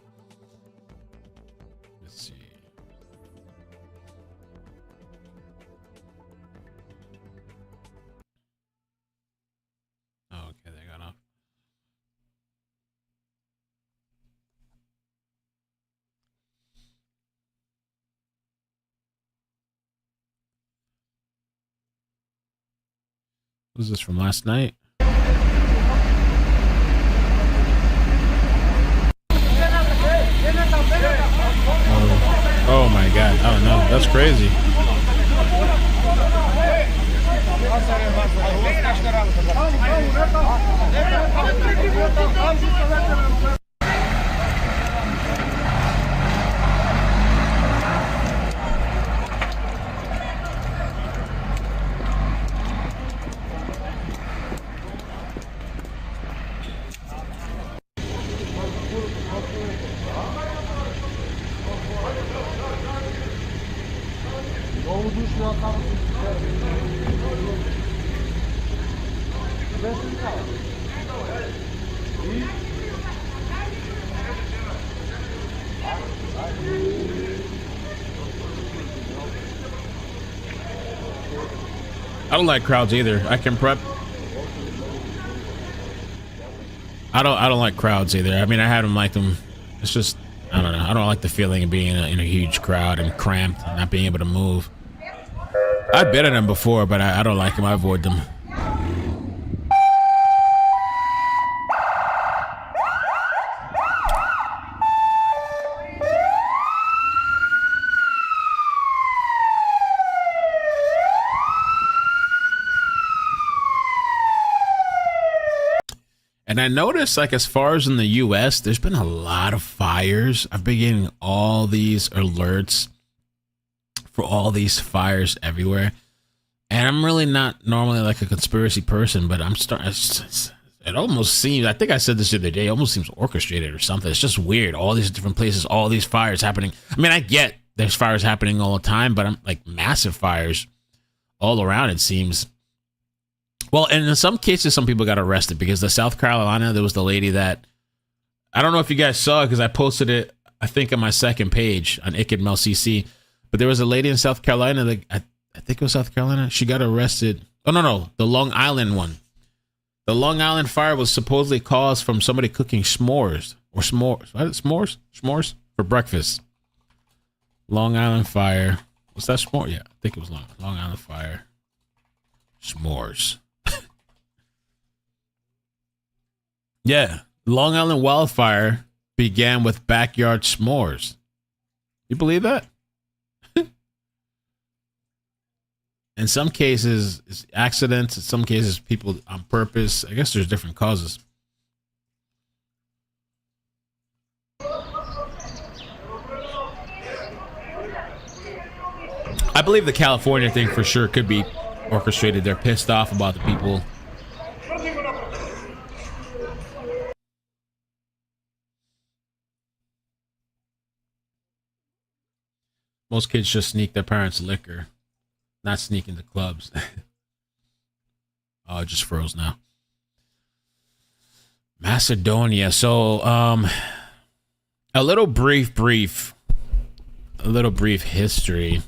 let's see. Oh, okay, they got off. Was this from last night? Oh my God. Oh no, that's crazy. I don't like crowds either. I can prep. I don't like crowds either. I mean, I haven't liked them. It's just, I don't know. I don't like the feeling of being in a huge crowd and cramped and not being able to move. I've been in them before, but I don't like them. I avoid them. And I noticed, like, as far as in the U.S., there's been a lot of fires. I've been getting all these alerts for all these fires everywhere. And I'm really not normally like a conspiracy person, but I'm starting. It almost seems, I think I said this the other day, it almost seems orchestrated or something. It's just weird. All these different places, all these fires happening. I mean, I get there's fires happening all the time, but I'm like massive fires all around, it seems. Well, and in some cases, some people got arrested because the South Carolina, there was the lady that, I don't know if you guys saw it because I posted it, I think, on my second page on Iked Mel CC, but there was a lady in South Carolina, that, I think it was South Carolina, she got arrested. Oh, no, the Long Island one. The Long Island fire was supposedly caused from somebody cooking s'mores, or s'mores, what? S'mores for breakfast. Long Island fire. Was that s'more? Yeah, I think it was Long Island fire. S'mores. Yeah, Long Island wildfire began with backyard s'mores. You believe that? In some cases, it's accidents. In some cases, people on purpose. I guess there's different causes. I believe the California thing for sure could be orchestrated. They're pissed off about the people. Most kids just sneak their parents' liquor, not sneak into clubs. Oh, it just froze now. Macedonia. So, a little brief history.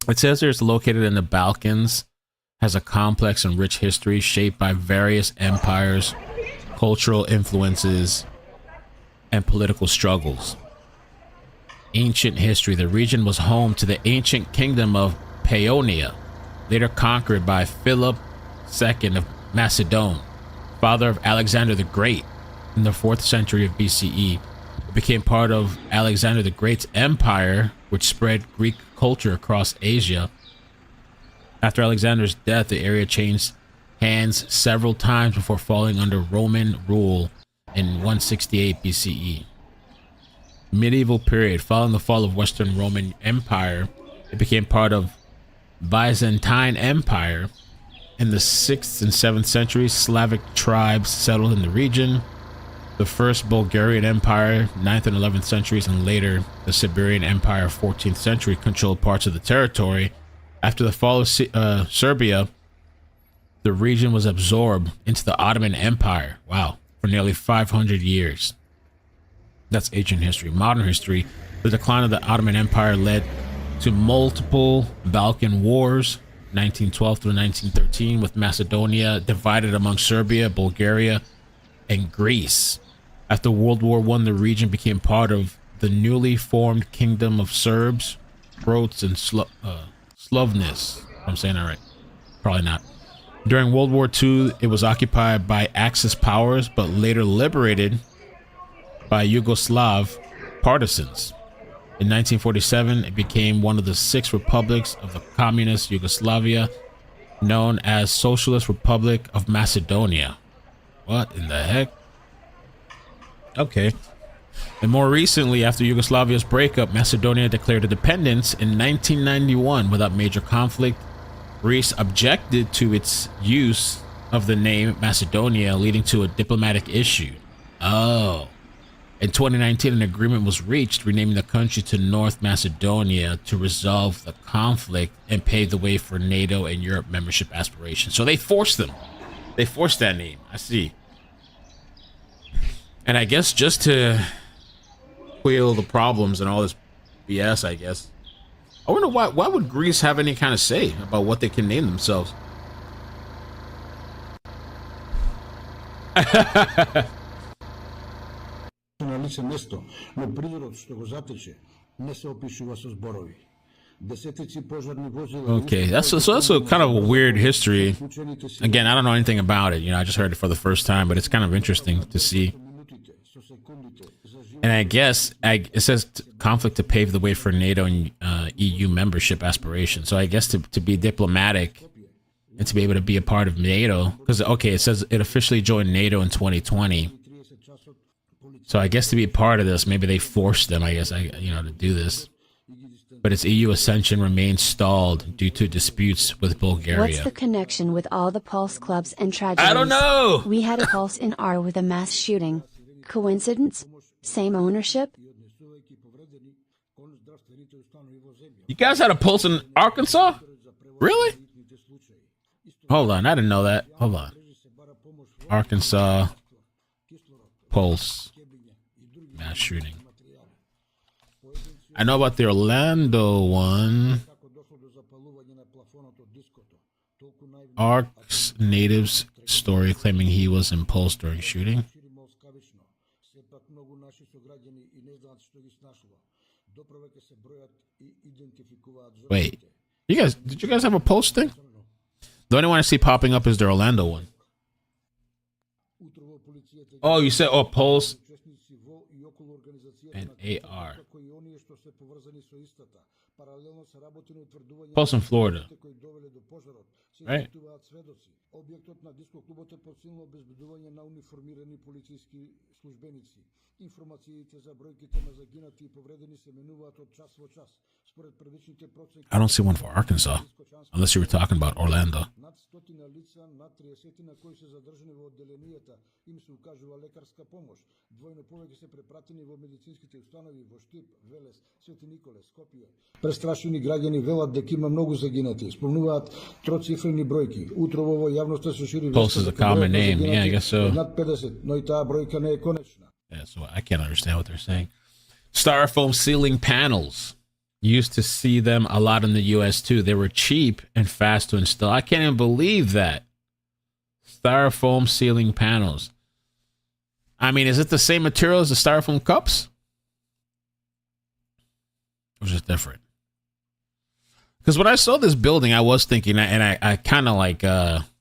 It says here it's located in the Balkans, has a complex and rich history shaped by various empires, cultural influences, and political struggles. Ancient history. The region was home to the ancient kingdom of Paeonia, later conquered by Philip II of Macedon, father of Alexander the Great, in the 4th century of BCE. It became part of Alexander the Great's empire, which spread Greek culture across Asia. After Alexander's death, the area changed hands several times before falling under Roman rule in 168 BCE. Medieval period. Following the fall of Western Roman Empire, it became part of Byzantine Empire. In the 6th and 7th centuries, Slavic tribes settled in the region. the first Bulgarian Empire, 9th and 11th centuries, and later the Siberian Empire, 14th century, controlled parts of the territory. After the fall of Serbia, the region was absorbed into the Ottoman Empire. Wow, for nearly 500 years. That's ancient history. Modern history, the decline of the Ottoman Empire led to multiple Balkan wars, 1912 through 1913, with Macedonia divided among Serbia, Bulgaria, and Greece. After World War I, the region became part of the newly formed Kingdom of Serbs, Croats, and Slovnes. I'm saying that right? Probably not. During World War II, it was occupied by Axis powers, but later liberated by Yugoslav partisans. In 1947, it became one of the 6 republics of the communist Yugoslavia, known as Socialist Republic of Macedonia. What in the heck? Okay. And more recently, after Yugoslavia's breakup, Macedonia declared independence in 1991 without major conflict. Greece objected to its use of the name Macedonia, leading to a diplomatic issue. Oh. In 2019, an agreement was reached renaming the country to North Macedonia to resolve the conflict and pave the way for NATO and Europe membership aspirations. So they forced them. They forced that name. I see. And I guess just to quell the problems and all this BS, I guess. I wonder why would Greece have any kind of say about what they can name themselves? Okay, that's a kind of a weird history. Again, I don't know anything about it. You know, I just heard it for the first time, but it's kind of interesting to see. And I guess it says conflict to pave the way for NATO and EU membership aspirations. So I guess to be diplomatic and to be able to be a part of NATO, because okay, it says it officially joined NATO in 2020. So I guess to be part of this, maybe they forced them, I guess, to do this. But its EU ascension remains stalled due to disputes with Bulgaria. What's the connection with all the Pulse clubs and tragedies? I don't know! We had a Pulse in R with a mass shooting. Coincidence? Same ownership? You guys had a Pulse in Arkansas? Really? Hold on, I didn't know that. Hold on. Arkansas Pulse mass shooting. I know about the Orlando one. Ark's native's story claiming he was in Pulse during shooting. Wait, did you guys have a Pulse thing? The only one I see popping up is the Orlando one. Oh, you said, Pulse and AR. Pulse in Florida. Right? I don't see one for Arkansas, unless you were talking about Orlando. Престрашени граѓани велат дека има многу загинати. Спомнуваат троцифрени бројки. Утро во јавноста се шири Pulse is a common name. Yeah, I guess so. Над 50, но и таа бројка не е конечна. Yeah, so I can't understand what they're saying. Styrofoam ceiling panels. You used to see them a lot in the US too. They were cheap and fast to install. I can't even believe that. Styrofoam ceiling panels. I mean, is it the same material as the styrofoam cups? Or is it different? Because when I saw this building, I was thinking, and I kind of like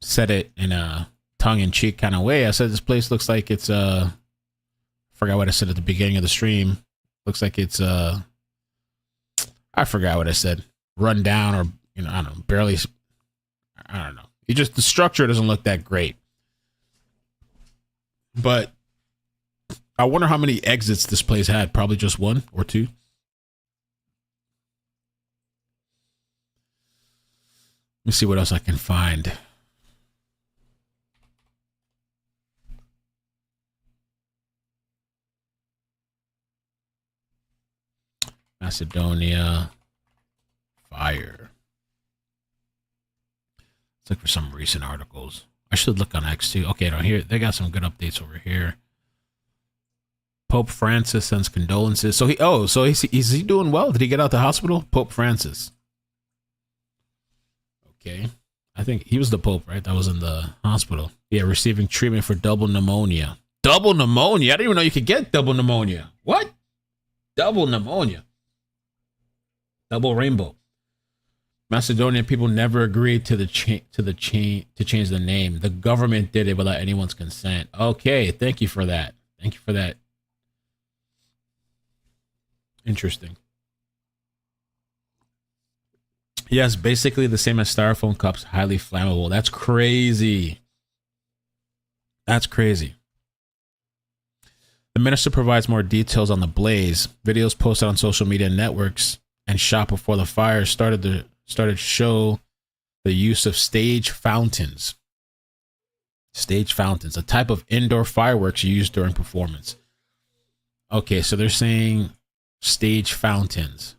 said it in a tongue-in-cheek kind of way. I said, this place looks like it's, forgot what I said at the beginning of the stream. Looks like it's, I forgot what I said. Run down or, I don't know, barely, I don't know. The structure doesn't look that great. But I wonder how many exits this place had. Probably just one or two. Let me see what else I can find. Macedonia fire. Let's look for some recent articles. I should look on X too. Okay, no, here they got some good updates over here. Pope Francis sends condolences. So is he doing well? Did he get out the hospital? Pope Francis. Okay. I think he was the Pope, right? That was in the hospital. Yeah, receiving treatment for double pneumonia. Double pneumonia? I didn't even know you could get double pneumonia. What? Double pneumonia. Double rainbow. Macedonian people never agreed to change the name. The government did it without anyone's consent. Okay, thank you for that. Thank you for that. Interesting. Yes, basically the same as styrofoam cups, highly flammable. That's crazy. That's crazy. The minister provides more details on the blaze. Videos posted on social media networks and shot before the fire started to show the use of stage fountains. Stage fountains, a type of indoor fireworks used during performance. Okay, so they're saying stage fountains.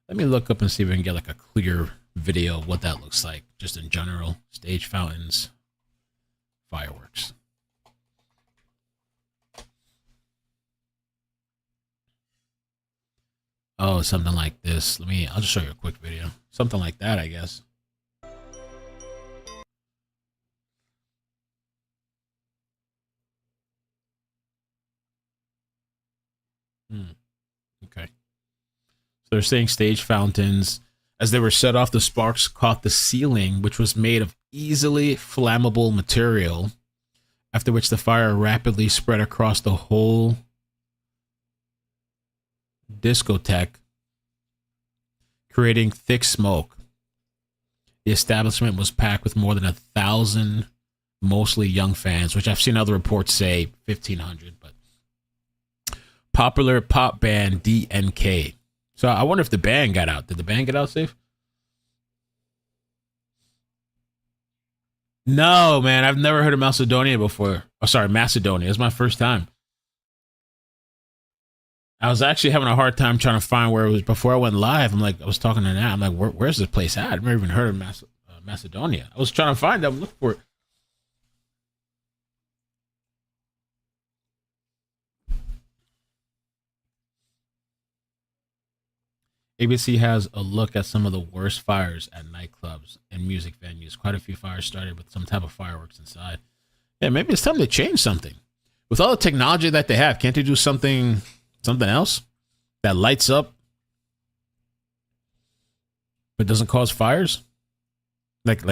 Let me look up and see if we can get like a clear video of what that looks like, just in general. Stage fountains, fireworks. Oh, something like this. I'll just show you a quick video. Something like that, I guess. Okay. So they're saying stage fountains. As they were set off, the sparks caught the ceiling, which was made of easily flammable material, after which the fire rapidly spread across the whole discotheque, creating thick smoke. The establishment was packed with more than 1,000, mostly young fans, which I've seen other reports say 1,500, but popular pop band DNK. So I wonder if the band got out. Did the band get out safe? No, man, I've never heard of Macedonia before. Oh, sorry, Macedonia. It's my first time. I was actually having a hard time trying to find where it was before I went live. I was talking to Nat. I'm like, where's this place at? I've never even heard of Macedonia. I was trying to find it. I'm looking for it. ABC has a look at some of the worst fires at nightclubs and music venues. Quite a few fires started with some type of fireworks inside. Yeah, maybe it's time to change something. With all the technology that they have, can't they do something else that lights up but doesn't cause fires? Like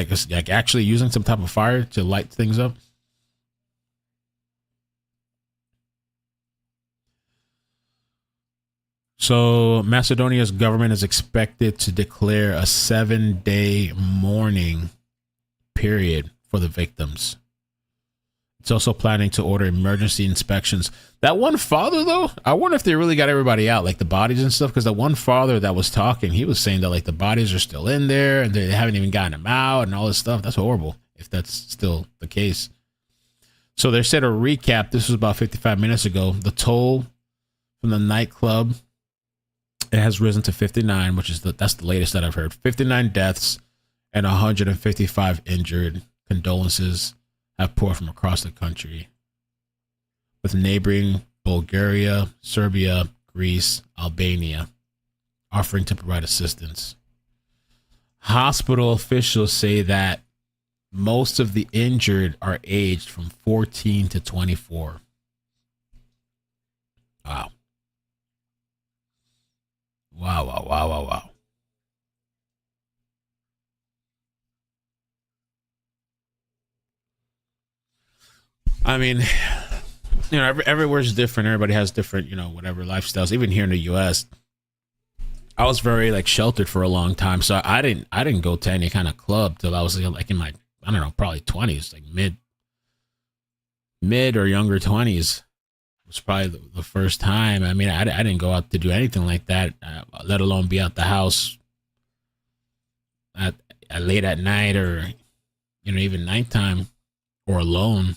actually using some type of fire to light things up? So Macedonia's government is expected to declare a 7-day mourning period for the victims. It's also planning to order emergency inspections. That one father, though, I wonder if they really got everybody out, like the bodies and stuff, because the one father that was talking, he was saying that like the bodies are still in there and they haven't even gotten them out and all this stuff. That's horrible if that's still the case. So they said a recap. This was about 55 minutes ago. The toll from the nightclub, it has risen to 59, which is that's the latest that I've heard. 59 deaths and 155 injured. Condolences have poured from across the country, with neighboring Bulgaria, Serbia, Greece, Albania offering to provide assistance. Hospital officials say that most of the injured are aged from 14 to 24. Wow. Wow. I mean, everywhere's different. Everybody has different, whatever lifestyles. Even here in the U.S., I was very sheltered for a long time, so I didn't go to any kind of club till I was in my, I don't know, probably 20s, like mid or younger 20s. Was probably the first time. I mean, I didn't go out to do anything like that, let alone be out the house at late at night or, even nighttime or alone.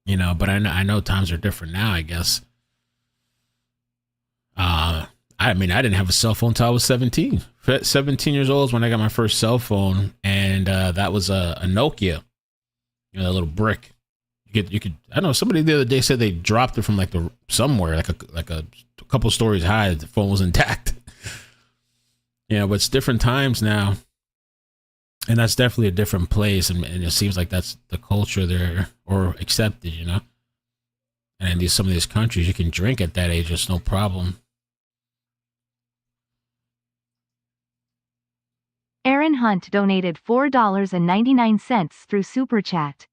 But I know times are different now, I guess. I mean, I didn't have a cell phone until I was 17. 17 years old is when I got my first cell phone, and that was a Nokia, you know, a little brick. You could. I don't know. Somebody the other day said they dropped it from like somewhere, like a couple stories high. The phone was intact. You know, but it's different times now, and that's definitely a different place, and it seems like that's the culture there, or accepted. You know, and in some of these countries, you can drink at that age, it's no problem. Aaron Hunt donated $4.99 through Super Chat.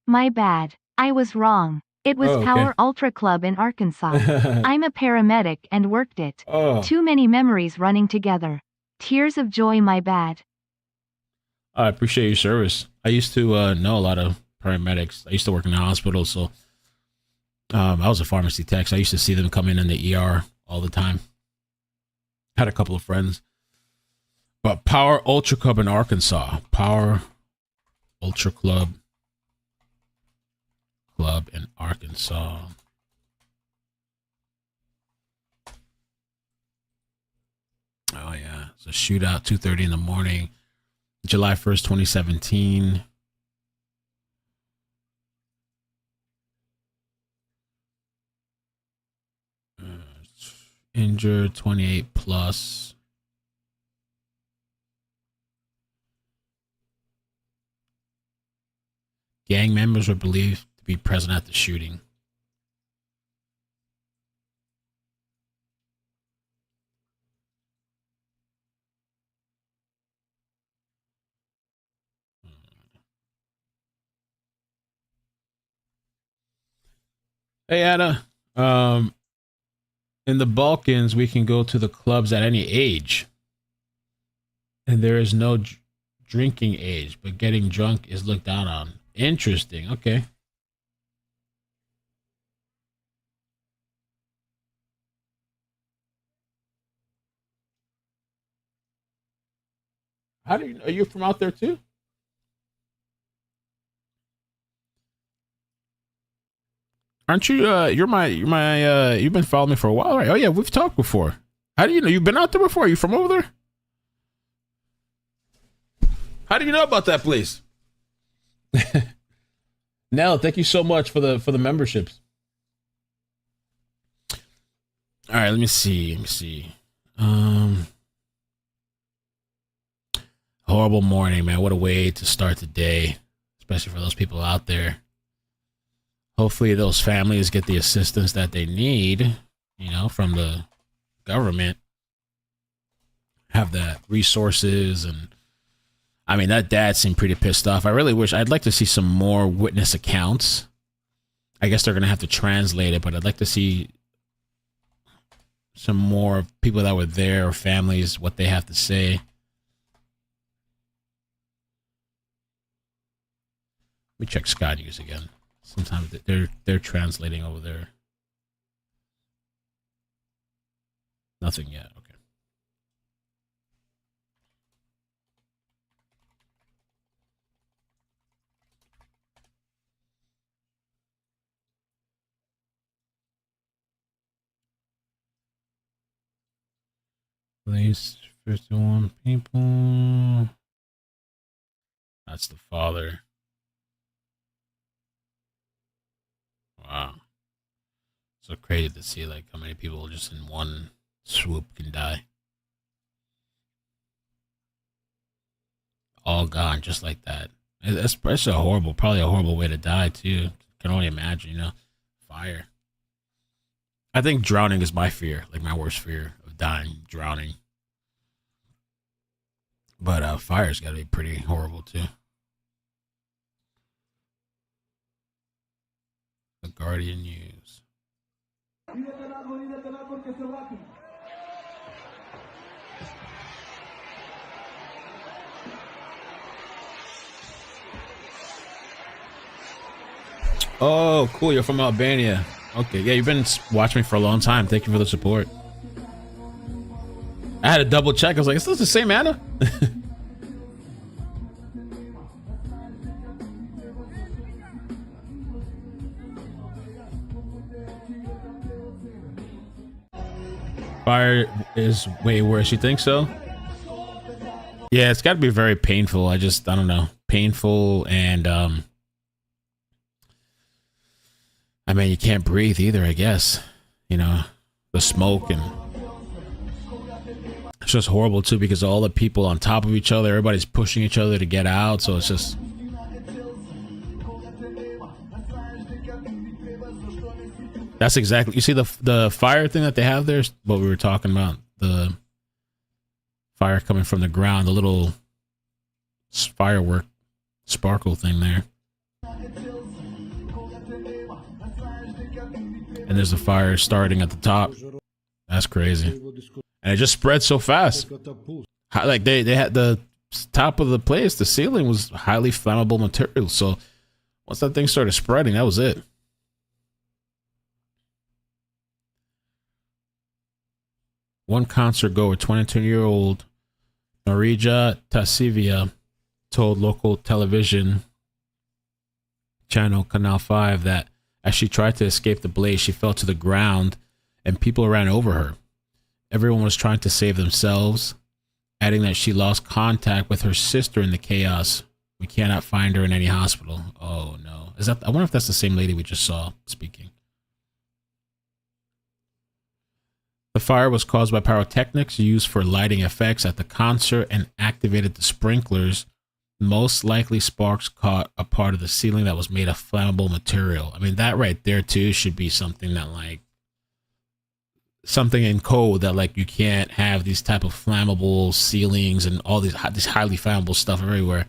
My bad. I was wrong. It was Power Ultra Club in Arkansas. I'm a paramedic and worked it. Too many memories running together. Tears of joy, my bad. I appreciate your service. I used to know a lot of paramedics. I used to work in the hospital, so I was a pharmacy tech. So I used to see them come in the ER all the time. Had a couple of friends. But Power Ultra Club in Arkansas. Power Ultra Club in Arkansas. Oh, yeah. It's a shootout, 2:30 in the morning. July 1st, 2017. Injured, 28 plus. Gang members were believed to be present at the shooting. Hey, Anna. In the Balkans, we can go to the clubs at any age. And there is no drinking age, but getting drunk is looked down on. Interesting. Okay. How do you know? Are you from out there too? Aren't you? You've been following me for a while, right? Oh yeah, we've talked before. How do you know? You've been out there before? Are you from over there? How do you know about that place? Nell, thank you so much for the memberships. All right, let me see. Horrible morning, man. What a way to start the day, especially for those people out there. Hopefully those families get the assistance that they need, you know, from the government. Have the resources, and I mean, that dad seemed pretty pissed off. I really wish, I'd like to see some more witness accounts. I guess they're going to have to translate it, but I'd like to see some more people that were there or families, what they have to say. Let me check Sky News again. Sometimes they're translating over there. Nothing yet. Okay. At least 51 people. That's the father. Wow. So crazy to see like how many people just in one swoop can die. All gone just like that. That's probably a horrible way to die too. Can only imagine, you know. Fire. I think drowning is my fear, like my worst fear of dying, drowning. But fire's gotta be pretty horrible too. The Guardian News. Oh, cool. You're from Albania. Okay. Yeah, you've been watching me for a long time. Thank you for the support. I had to double check. I was like, is this the same Anna? Fire is way worse. You think so? Yeah, it's got to be very painful. I don't know. Painful and, I mean, you can't breathe either, I guess. You know, the smoke and it's just horrible too because all the people on top of each other, everybody's pushing each other to get out. So it's just. That's exactly. You see the fire thing that they have there is what we were talking about. The fire coming from the ground, the little firework sparkle thing there. And there's a fire starting at the top. That's crazy. And it just spread so fast. Like they had the top of the place, the ceiling was highly flammable material. So once that thing started spreading, that was it. One concert goer, 22-year-old Marija Tasivia, told local television channel Canal 5 that as she tried to escape the blaze, she fell to the ground and people ran over her. Everyone was trying to save themselves, adding that she lost contact with her sister in the chaos. We cannot find her in any hospital. Oh no. I wonder if that's the same lady we just saw speaking. The fire was caused by pyrotechnics used for lighting effects at the concert and activated the sprinklers. Most likely sparks caught a part of the ceiling that was made of flammable material. I mean, that right there too should be something that like something in code that like you can't have these type of flammable ceilings and all this highly flammable stuff everywhere.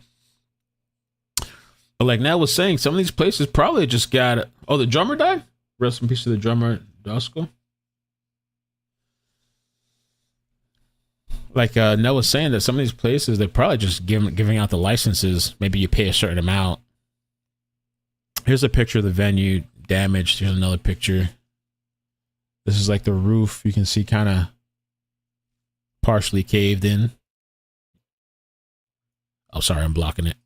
But like Nat was saying, some of these places probably just got the drummer died? Rest in peace to the drummer Dusko. Like Nell was saying that some of these places, they're probably just giving out the licenses. Maybe you pay a certain amount. Here's a picture of the venue damaged. Here's another picture. This is like the roof. You can see kind of partially caved in. Oh, sorry, I'm blocking it.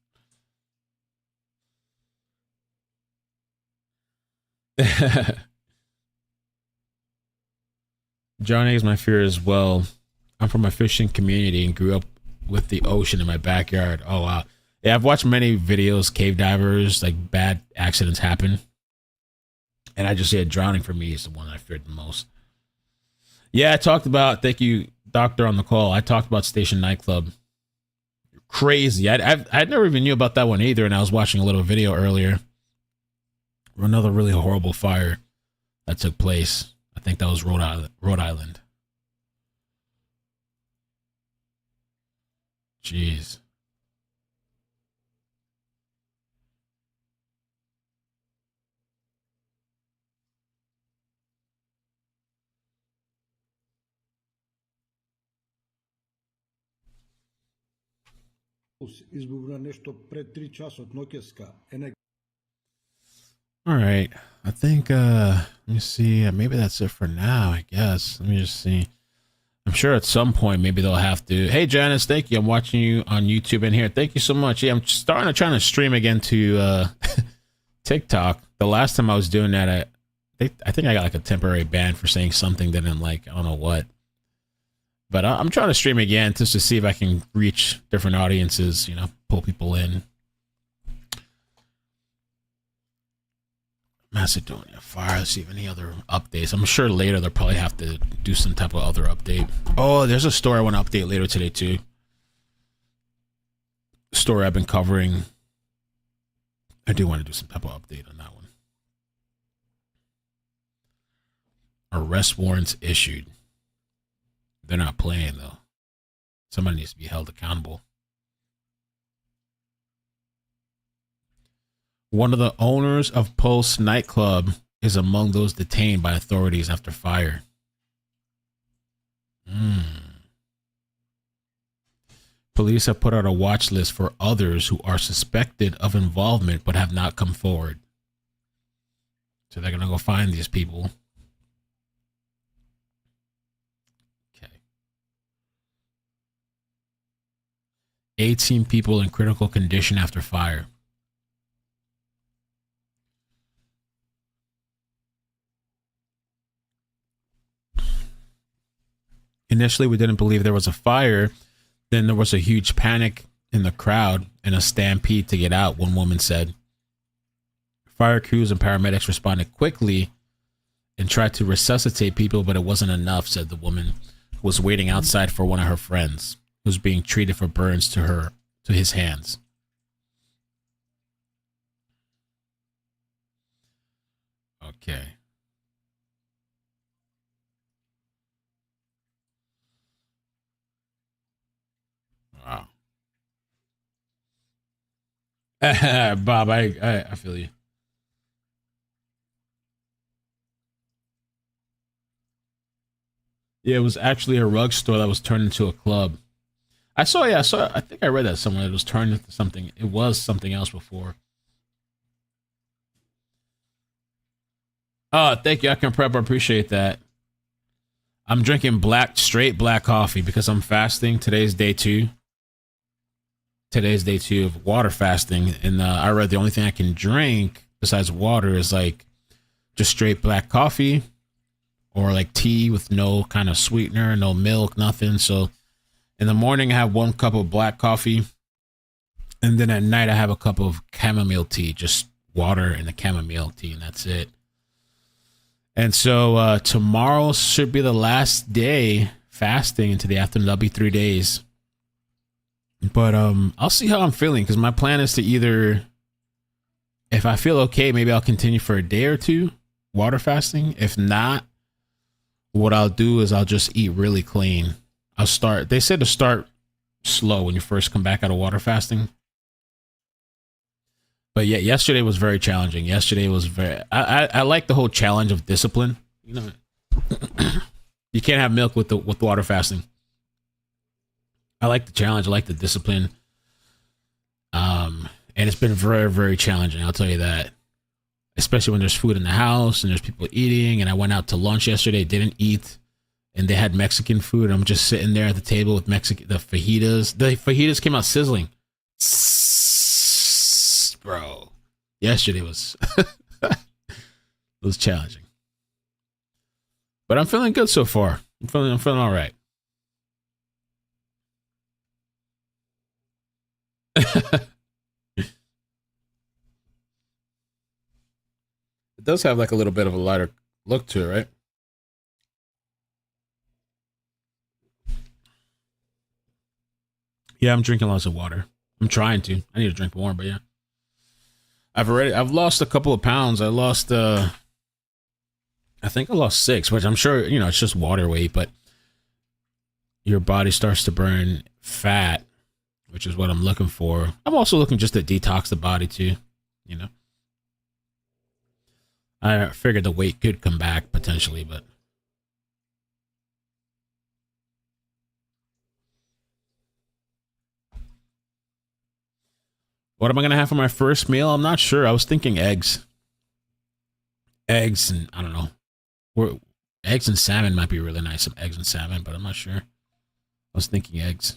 Johnny is my fear as well. I'm from a fishing community and grew up with the ocean in my backyard. Oh, wow. Yeah, I've watched many videos, cave divers, like bad accidents happen. And I just said drowning for me is the one I feared the most. Yeah, I talked about, thank you, doctor on the call. I talked about Station Nightclub. Crazy. I never even knew about that one either. And I was watching a little video earlier. Another really horrible fire that took place. I think that was Rhode Island. Jeez. All right. I think let me see. Maybe that's it for now, I guess. Let me just see. I'm sure at some point maybe they'll have to. Hey Janice, thank you. I'm watching you on YouTube in here. Thank you so much. Yeah, I'm starting to try to stream again to TikTok. The last time I was doing that, I think I got like a temporary ban for saying something that I didn't like. I don't know what. But I'm trying to stream again just to see if I can reach different audiences, you know, pull people in. Macedonia fire. Let's see if any other updates. I'm sure later they'll probably have to do some type of other update. Oh, there's a story I want to update later today too. Story I've been covering. I do want to do some type of update on that one. Arrest warrants issued. They're not playing though. Somebody needs to be held accountable. One of the owners of Pulse Nightclub is among those detained by authorities after fire. Police have put out a watch list for others who are suspected of involvement but have not come forward. So they're going to go find these people. Okay. 18 people in critical condition after fire. Initially, we didn't believe there was a fire. Then there was a huge panic in the crowd and a stampede to get out, one woman said. Fire crews and paramedics responded quickly and tried to resuscitate people, but it wasn't enough, said the woman who was waiting outside for one of her friends who was being treated for burns to his hands. Okay. Wow. Bob, I feel you. Yeah, it was actually a rug store that was turned into a club. I think I read that somewhere. It was turned into something. It was something else before. Oh, thank you. I can prep. I appreciate that. I'm drinking straight black coffee because I'm fasting. Today's day 2. Today's day 2 of water fasting. And I read the only thing I can drink besides water is like just straight black coffee or like tea with no kind of sweetener, no milk, nothing. So in the morning, I have 1 cup of black coffee. And then at night, I have a cup of chamomile tea, just water and the chamomile tea, and that's it. And so tomorrow should be the last day fasting into the afternoon. That'll be 3 days. But I'll see how I'm feeling because my plan is to either, if I feel okay, maybe I'll continue for a day or 2 water fasting. If not, what I'll do is I'll just eat really clean. They said to start slow when you first come back out of water fasting. But yeah, yesterday was very challenging. Yesterday was I like the whole challenge of discipline. You know, you can't have milk with water fasting. I like the challenge. I like the discipline. And it's been very, very challenging. I'll tell you that. Especially when there's food in the house and there's people eating. And I went out to lunch yesterday, didn't eat. And they had Mexican food. I'm just sitting there at the table with the fajitas. The fajitas came out sizzling. Bro, yesterday was it was challenging. But I'm feeling good so far. I'm feeling all right. It does have like a little bit of a lighter look to it, right? Yeah, I'm drinking lots of water. I'm trying to. I need to drink more, but yeah. I've lost a couple of pounds. I think I lost 6, which I'm sure, it's just water weight, but your body starts to burn fat, which is what I'm looking for. I'm also looking just to detox the body too, I figured the weight could come back potentially, but what am I going to have for my first meal? I'm not sure. I was thinking eggs. Eggs and, I don't know. Eggs and salmon might be really nice. Some eggs and salmon, but I'm not sure. I was thinking eggs.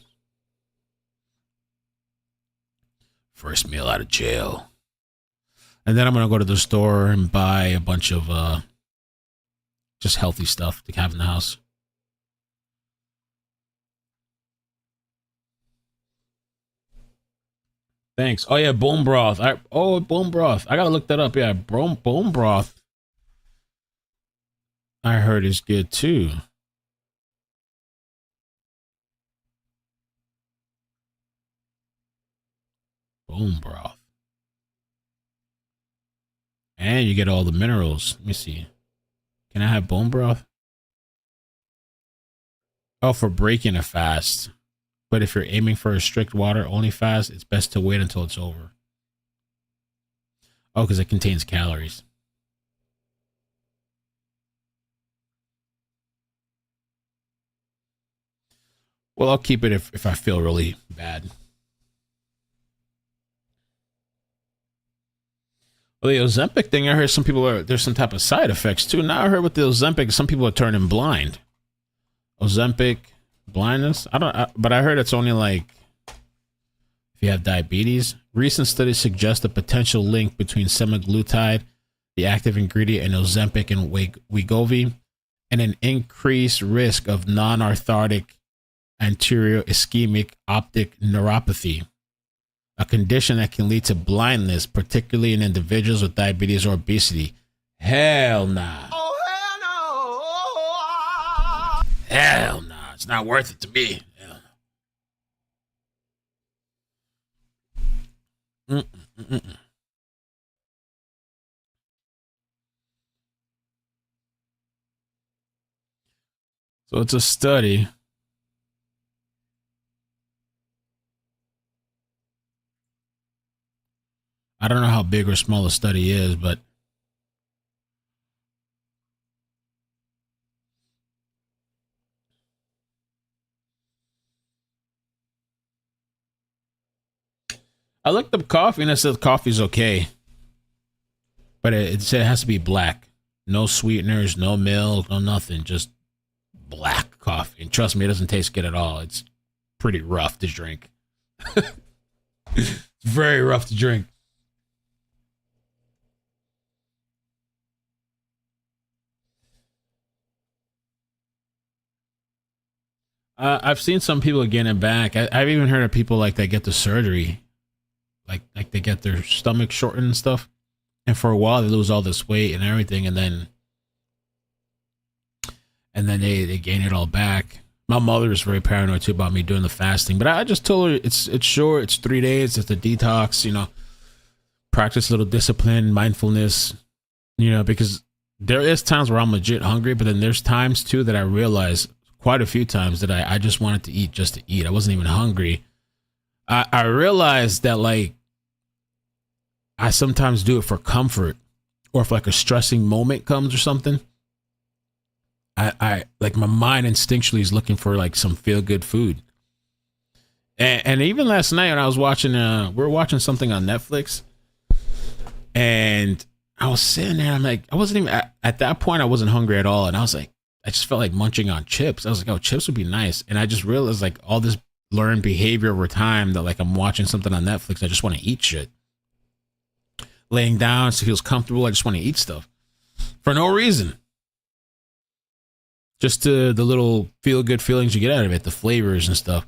First meal out of jail. And then I'm going to go to the store and buy a bunch of just healthy stuff to have in the house. Thanks. Oh, yeah, bone broth. Bone broth. I got to look that up. Yeah, bone broth. I heard is good, too. Bone broth. And you get all the minerals. Let me see. Can I have bone broth? Oh, for breaking a fast. But if you're aiming for a strict water-only fast, it's best to wait until it's over. Oh, because it contains calories. Well, I'll keep it if I feel really bad. Well, the Ozempic thing, I heard some people there's some type of side effects too. Now I heard with the Ozempic, some people are turning blind. Ozempic, blindness? But I heard it's only like if you have diabetes. Recent studies suggest a potential link between semaglutide, the active ingredient in Ozempic and Wegovy, and an increased risk of non-orthotic anterior ischemic optic neuropathy, a condition that can lead to blindness, particularly in individuals with diabetes or obesity. Hell nah. Hell nah. It's not worth it to me. Hell no. So it's a study. I don't know how big or small the study is, but I looked up coffee and it said coffee's okay. But it said it has to be black. No sweeteners, no milk, no nothing. Just black coffee. And trust me, it doesn't taste good at all. It's pretty rough to drink. It's very rough to drink. I've seen some people getting it back. I've even heard of people like that get the surgery. Like they get their stomach shortened and stuff. And for a while they lose all this weight and everything, and then they gain it all back. My mother is very paranoid too about me doing the fasting, but I just told her it's short, it's 3 days, it's a detox, you know. Practice a little discipline, mindfulness, you know, because there is times where I'm legit hungry, but then there's times too that I realize quite a few times that I just wanted to eat just to eat. I wasn't even hungry. I realized that like I sometimes do it for comfort, or if like a stressing moment comes or something. I like my mind instinctually is looking for like some feel good food. And even last night when I was watching, we were watching something on Netflix, and I was sitting there. I'm like, I wasn't even at that point. I wasn't hungry at all, and I was like, I just felt like munching on chips. I was like, oh, chips would be nice. And I just realized like all this learned behavior over time that like I'm watching something on Netflix, I just want to eat shit. Laying down, so it feels comfortable. I just want to eat stuff for no reason. Just the little feel good feelings you get out of it, the flavors and stuff.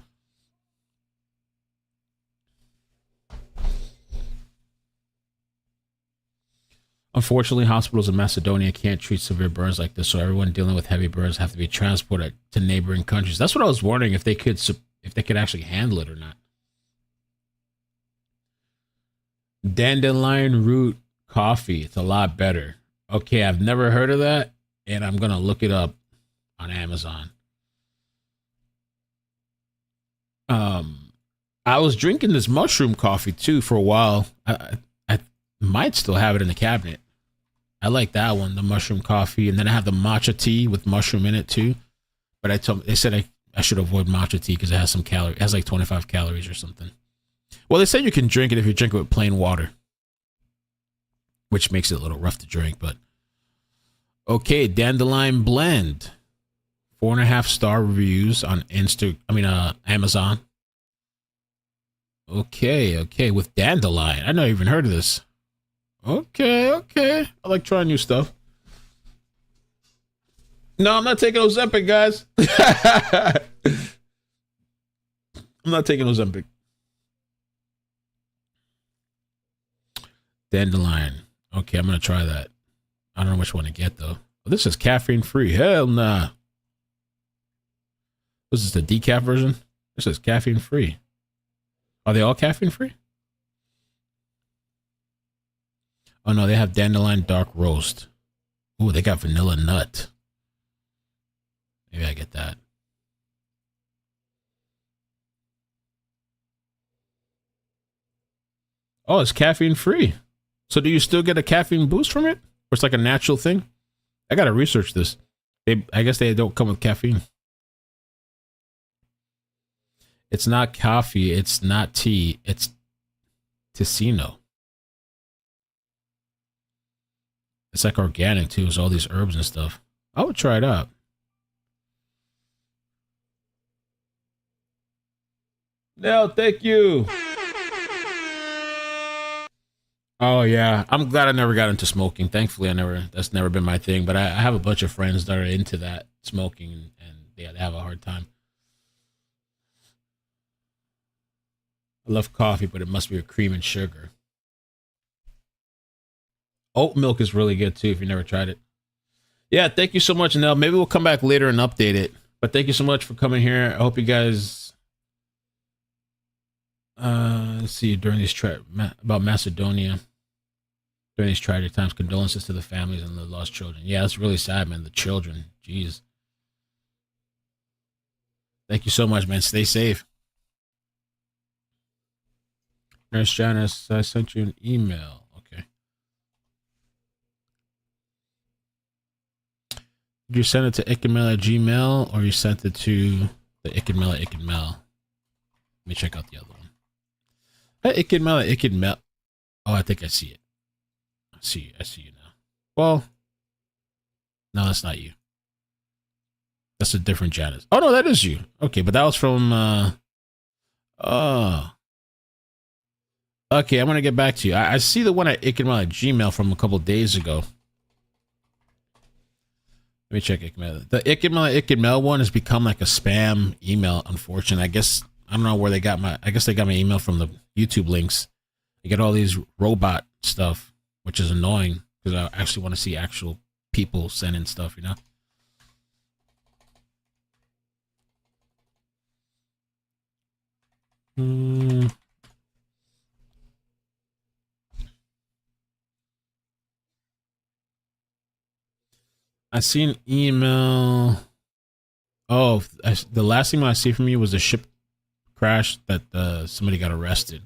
Unfortunately, hospitals in Macedonia can't treat severe burns like this, so everyone dealing with heavy burns have to be transported to neighboring countries. That's what I was wondering, if they could actually handle it or not. Dandelion root coffee. It's a lot better. Okay, I've never heard of that, and I'm going to look it up on Amazon. I was drinking this mushroom coffee too for a while. I might still have it in the cabinet. I like that one, the mushroom coffee, and then I have the matcha tea with mushroom in it too. But they said I should avoid matcha tea because it has some calories. It has like 25 calories or something. Well, they say you can drink it if you drink it with plain water, which makes it a little rough to drink. But okay, dandelion blend, 4.5-star reviews on Amazon. Okay, with dandelion. I never even heard of this. Okay. I like trying new stuff. No, I'm not taking Ozempic, guys. I'm not taking Ozempic. Dandelion. Okay, I'm going to try that. I don't know which one to get, though. Oh, this is caffeine free. Hell nah. This is the decaf version. This is caffeine free. Are they all caffeine free? Oh, no, they have dandelion dark roast. Ooh, they got vanilla nut. Maybe I get that. Oh, it's caffeine free. So do you still get a caffeine boost from it? Or it's like a natural thing? I got to research this. I guess they don't come with caffeine. It's not coffee. It's not tea. It's Ticino. It's like organic too. It's all these herbs and stuff. I would try it out. No, thank you. Oh yeah, I'm glad I never got into smoking. Thankfully, that's never been my thing. But I have a bunch of friends that are into that smoking, and yeah, they have a hard time. I love coffee, but it must be with cream and sugar. Oat milk is really good too if you never tried it. Yeah, thank you so much, Nell. Maybe we'll come back later and update it. But thank you so much for coming here. I hope you guys let's see during these about Macedonia. During these tragic times, condolences to the families and the lost children. Yeah, that's really sad, man. The children. Jeez. Thank you so much, man. Stay safe. Nurse Janice, I sent you an email. Okay. Did you send it to ikkenmail@gmail or you sent it to the ikkenmail@ikkenmail? Let me check out the other one. Hey, ikkenmail@ikkenmail. Oh, I think I see it. I see you now. Well, no, that's not you. That's a different Janice. Oh no, that is you. Okay, but that was from okay, I'm gonna get back to you. I see the one at ikkenmail@gmail from a couple days ago. Let me check ikkenmail. The ikkenmail one has become like a spam email, unfortunately. I guess I don't know where they got my email from the YouTube links. I get all these robot stuff, which is annoying because I actually want to see actual people sending stuff, you know? I see an email. Oh, the last email I see from you was a ship crash that somebody got arrested.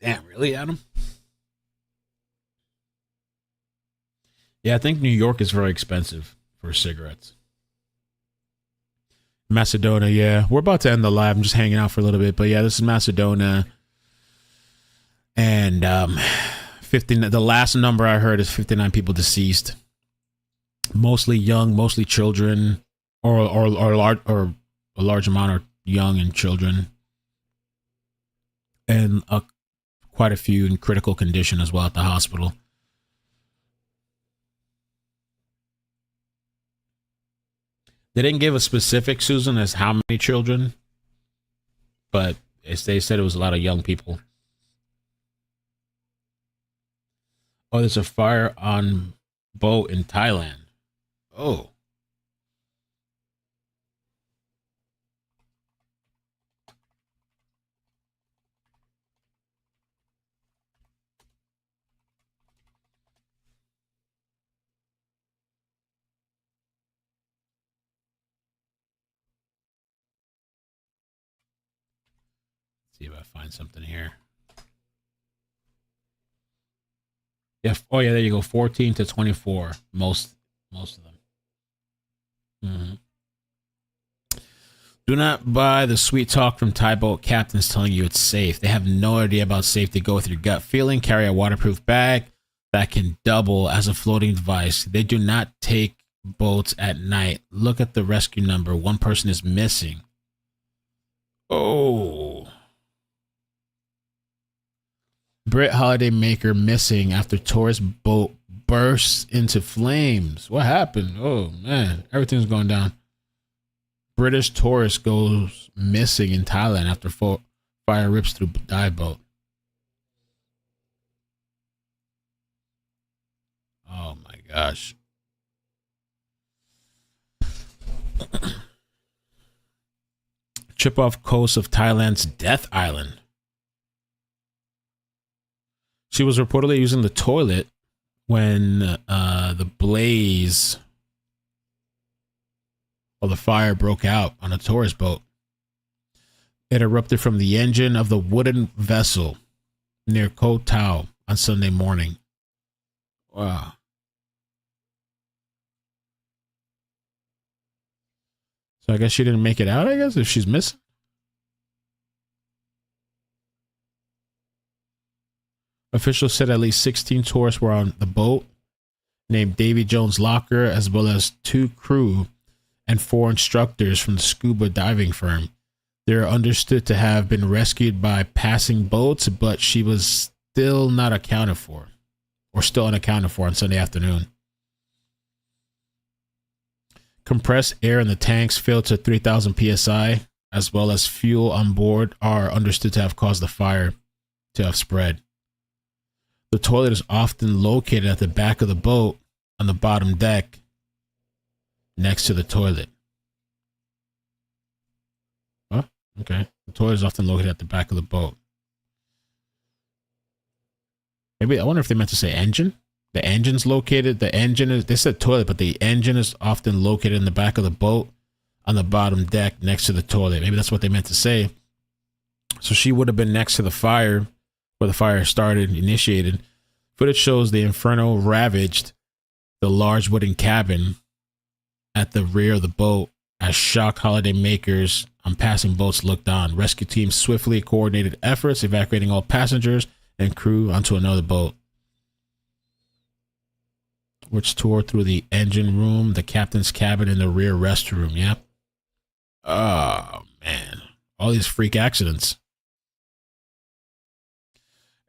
Damn, really, Adam? Yeah, I think New York is very expensive for cigarettes. Macedonia, yeah. We're about to end the live. I'm just hanging out for a little bit. But yeah, this is Macedonia. And 15. The last number I heard is 59 people deceased. Mostly young, mostly children, or a large amount are young and children. And quite a few in critical condition as well at the hospital. They didn't give a specific, Susan, as how many children, but they said it was a lot of young people. Oh, there's a fire on boat in Thailand. Oh. See if I find something here. Yeah. Oh, yeah. There you go. 14 to 24. Most of them. Do not buy the sweet talk from Thai boat captains telling you it's safe. They have no idea about safety. Go with your gut feeling. Carry a waterproof bag that can double as a floating device. They do not take boats at night. Look at the rescue number. One person is missing. Oh. Brit holiday maker missing after tourist boat bursts into flames. What happened? Oh, man. Everything's going down. British tourist goes missing in Thailand after fire rips through dive boat. Oh, my gosh. Chip off coast of Thailand's Death Island. She was reportedly using the toilet when the blaze or the fire broke out on a tourist boat. It erupted from the engine of the wooden vessel near Koh Tao on Sunday morning. Wow. So I guess she didn't make it out, I guess, if she's missing. Officials said at least 16 tourists were on the boat, named Davy Jones Locker, as well as 2 crew and 4 instructors from the scuba diving firm. They are understood to have been rescued by passing boats, but she was still not accounted for, or still unaccounted for on Sunday afternoon. Compressed air in the tanks filled to 3,000 psi, as well as fuel on board, are understood to have caused the fire to have spread. The toilet is often located at the back of the boat on the bottom deck next to the toilet. Huh? Okay. The toilet is often located at the back of the boat. Maybe, I wonder if they meant to say engine. The engine's located. The engine is, they said toilet, but the engine is often located in the back of the boat on the bottom deck next to the toilet. Maybe that's what they meant to say. So she would have been next to the fire where the fire started, initiated. Footage shows the inferno ravaged the large wooden cabin at the rear of the boat as shocked holiday makers on passing boats looked on. Rescue teams swiftly coordinated efforts, evacuating all passengers and crew onto another boat, which tore through the engine room, the captain's cabin, and the rear restroom. Yep. Oh, man. All these freak accidents.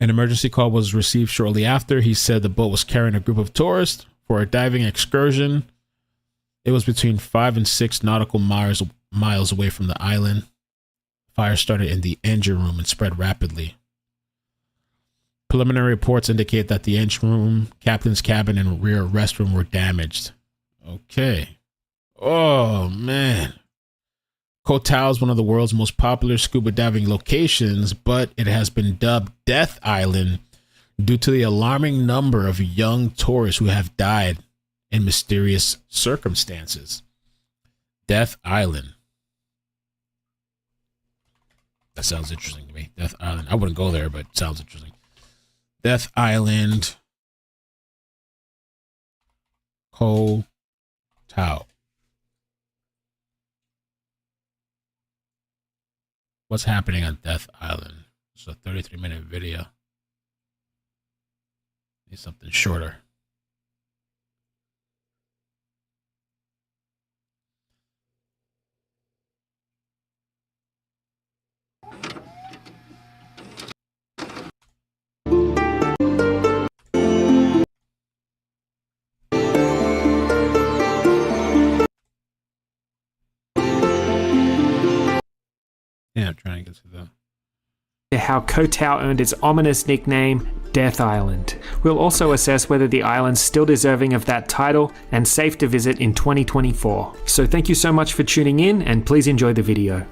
An emergency call was received shortly after. He said the boat was carrying a group of tourists for a diving excursion. It was between 5 and 6 nautical miles away from the island. Fire started in the engine room and spread rapidly. Preliminary reports indicate that the engine room, captain's cabin, and rear restroom were damaged. Okay. Oh, man. Koh Tao is one of the world's most popular scuba diving locations, but it has been dubbed Death Island due to the alarming number of young tourists who have died in mysterious circumstances. Death Island. That sounds interesting to me. Death Island. I wouldn't go there, but it sounds interesting. Death Island, Koh Tao. What's happening on Death Island? It's a 33-minute video. Need something shorter. Yeah, I'm trying to get to the... How Koh Tao earned its ominous nickname, Death Island. We'll also assess whether the island's still deserving of that title and safe to visit in 2024. So thank you so much for tuning in, and please enjoy the video.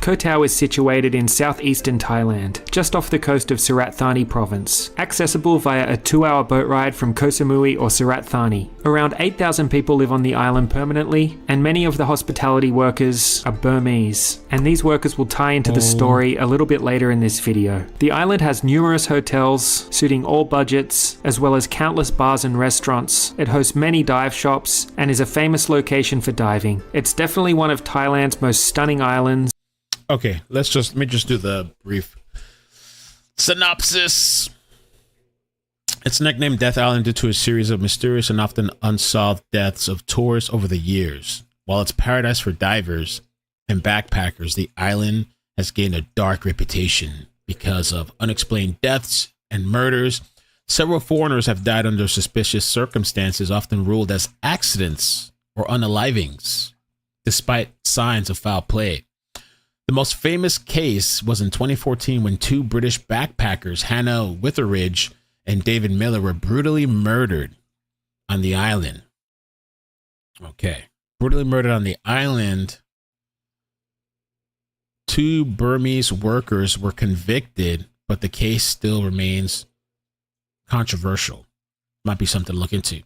Koh Tao is situated in southeastern Thailand, just off the coast of Surat Thani province, accessible via a 2-hour boat ride from Koh Samui or Surat Thani. Around 8,000 people live on the island permanently, and many of the hospitality workers are Burmese, and these workers will tie into the story a little bit later in this video. The island has numerous hotels, suiting all budgets, as well as countless bars and restaurants. It hosts many dive shops, and is a famous location for diving. It's definitely one of Thailand's most stunning islands. Okay, let me just do the brief synopsis. It's nicknamed Death Island due to a series of mysterious and often unsolved deaths of tourists over the years. While it's paradise for divers and backpackers, the island has gained a dark reputation because of unexplained deaths and murders. Several foreigners have died under suspicious circumstances, often ruled as accidents or unalivings, despite signs of foul play. The most famous case was in 2014 when 2 British backpackers, Hannah Witheridge and David Miller, were brutally murdered on the island. Okay. Brutally murdered on the island. 2 Burmese workers were convicted, but the case still remains controversial. Might be something to look into.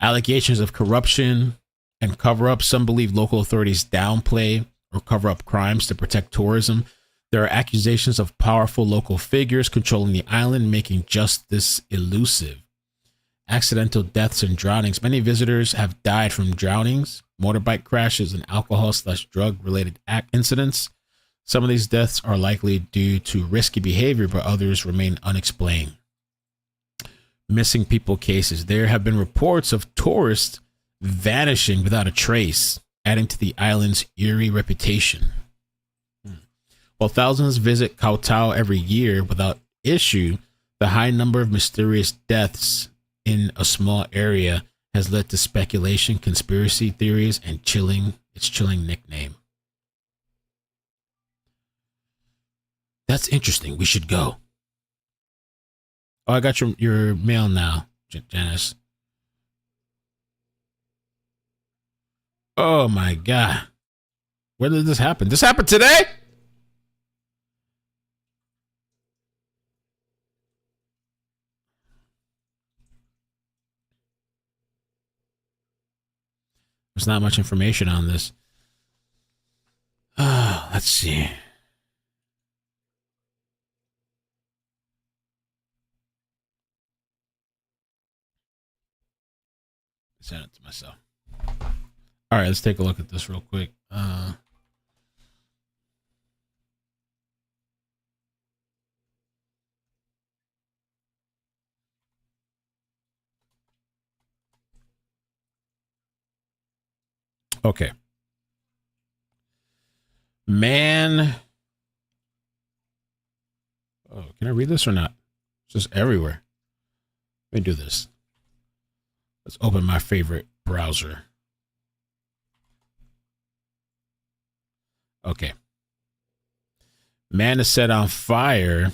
Allegations of corruption and cover-up. Some believe local authorities downplay or cover up crimes to protect tourism. There are accusations of powerful local figures controlling the island, making justice elusive. Accidental deaths and drownings. Many visitors have died from drownings, motorbike crashes, and alcohol/drug related incidents. Some of these deaths are likely due to risky behavior, but others remain unexplained. Missing people cases. There have been reports of tourists vanishing without a trace, adding to the island's eerie reputation. While thousands visit Koh Tao every year without issue, the high number of mysterious deaths in a small area has led to speculation, conspiracy theories, and its chilling nickname. That's interesting. We should go. Oh, I got your mail now, Janice. Oh my God. When did this happen? This happened today? There's not much information on this. Let's see. Send it to myself. All right, let's take a look at this real quick. Okay. Man. Oh, can I read this or not? It's just everywhere. Let me do this. Let's open my favorite browser. Okay. Man is set on fire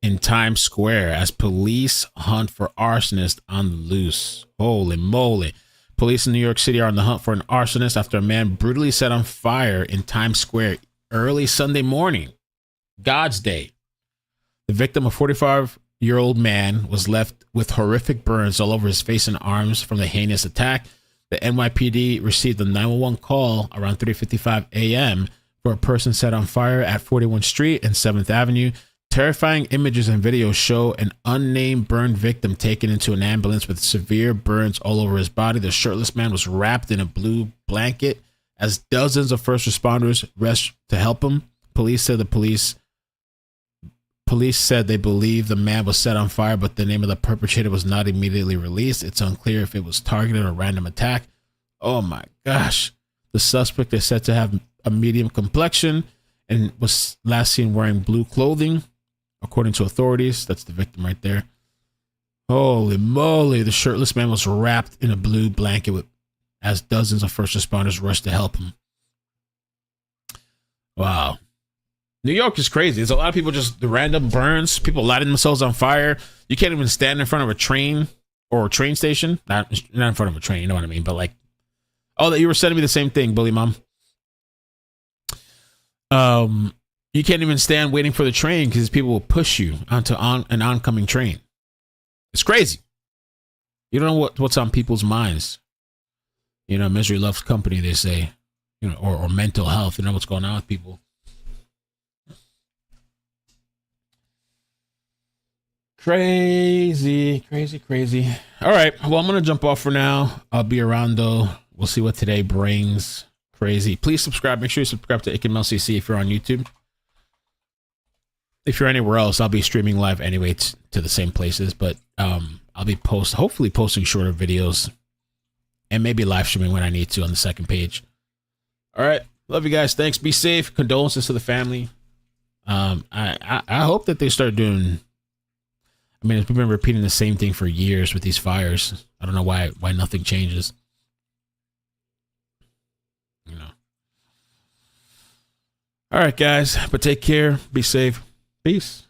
in Times Square as police hunt for arsonist on the loose. Holy moly. Police in New York City are on the hunt for an arsonist after a man brutally set on fire in Times Square early Sunday morning, God's Day. The victim, a 45-year-old man, was left with horrific burns all over his face and arms from the heinous attack. The NYPD received a 911 call around 3:55 a.m. for a person set on fire at 41st Street and 7th Avenue. Terrifying images and videos show an unnamed burned victim taken into an ambulance with severe burns all over his body. The shirtless man was wrapped in a blue blanket as dozens of first responders rushed to help him. Police said they believe the man was set on fire, but the name of the perpetrator was not immediately released. It's unclear if it was targeted or random attack. Oh my gosh. The suspect is said to have a medium complexion and was last seen wearing blue clothing. According to authorities, that's the victim right there. Holy moly, the shirtless man was wrapped in a blue blanket as dozens of first responders rushed to help him. Wow. New York is crazy. There's a lot of people just the random burns, people lighting themselves on fire. You can't even stand in front of a train or a train station. Not in front of a train, you know what I mean? But like, oh, that you were sending me the same thing, Bully Mom. You can't even stand waiting for the train because people will push you onto an oncoming train. It's crazy. You don't know what's on people's minds. You know, misery loves company, they say. You know, or mental health. You know what's going on with people. Crazy. All right. Well, I'm going to jump off for now. I'll be around though. We'll see what today brings. Crazy. Please subscribe. Make sure you subscribe to IkMLCC if you're on YouTube. If you're anywhere else, I'll be streaming live anyway to the same places, but I'll be hopefully posting shorter videos and maybe live streaming when I need to on the second page. All right. Love you guys. Thanks. Be safe. Condolences to the family. I hope that they start doing, I mean, we've been repeating the same thing for years with these fires. I don't know why nothing changes. You know. All right, guys, but take care. Be safe. Peace.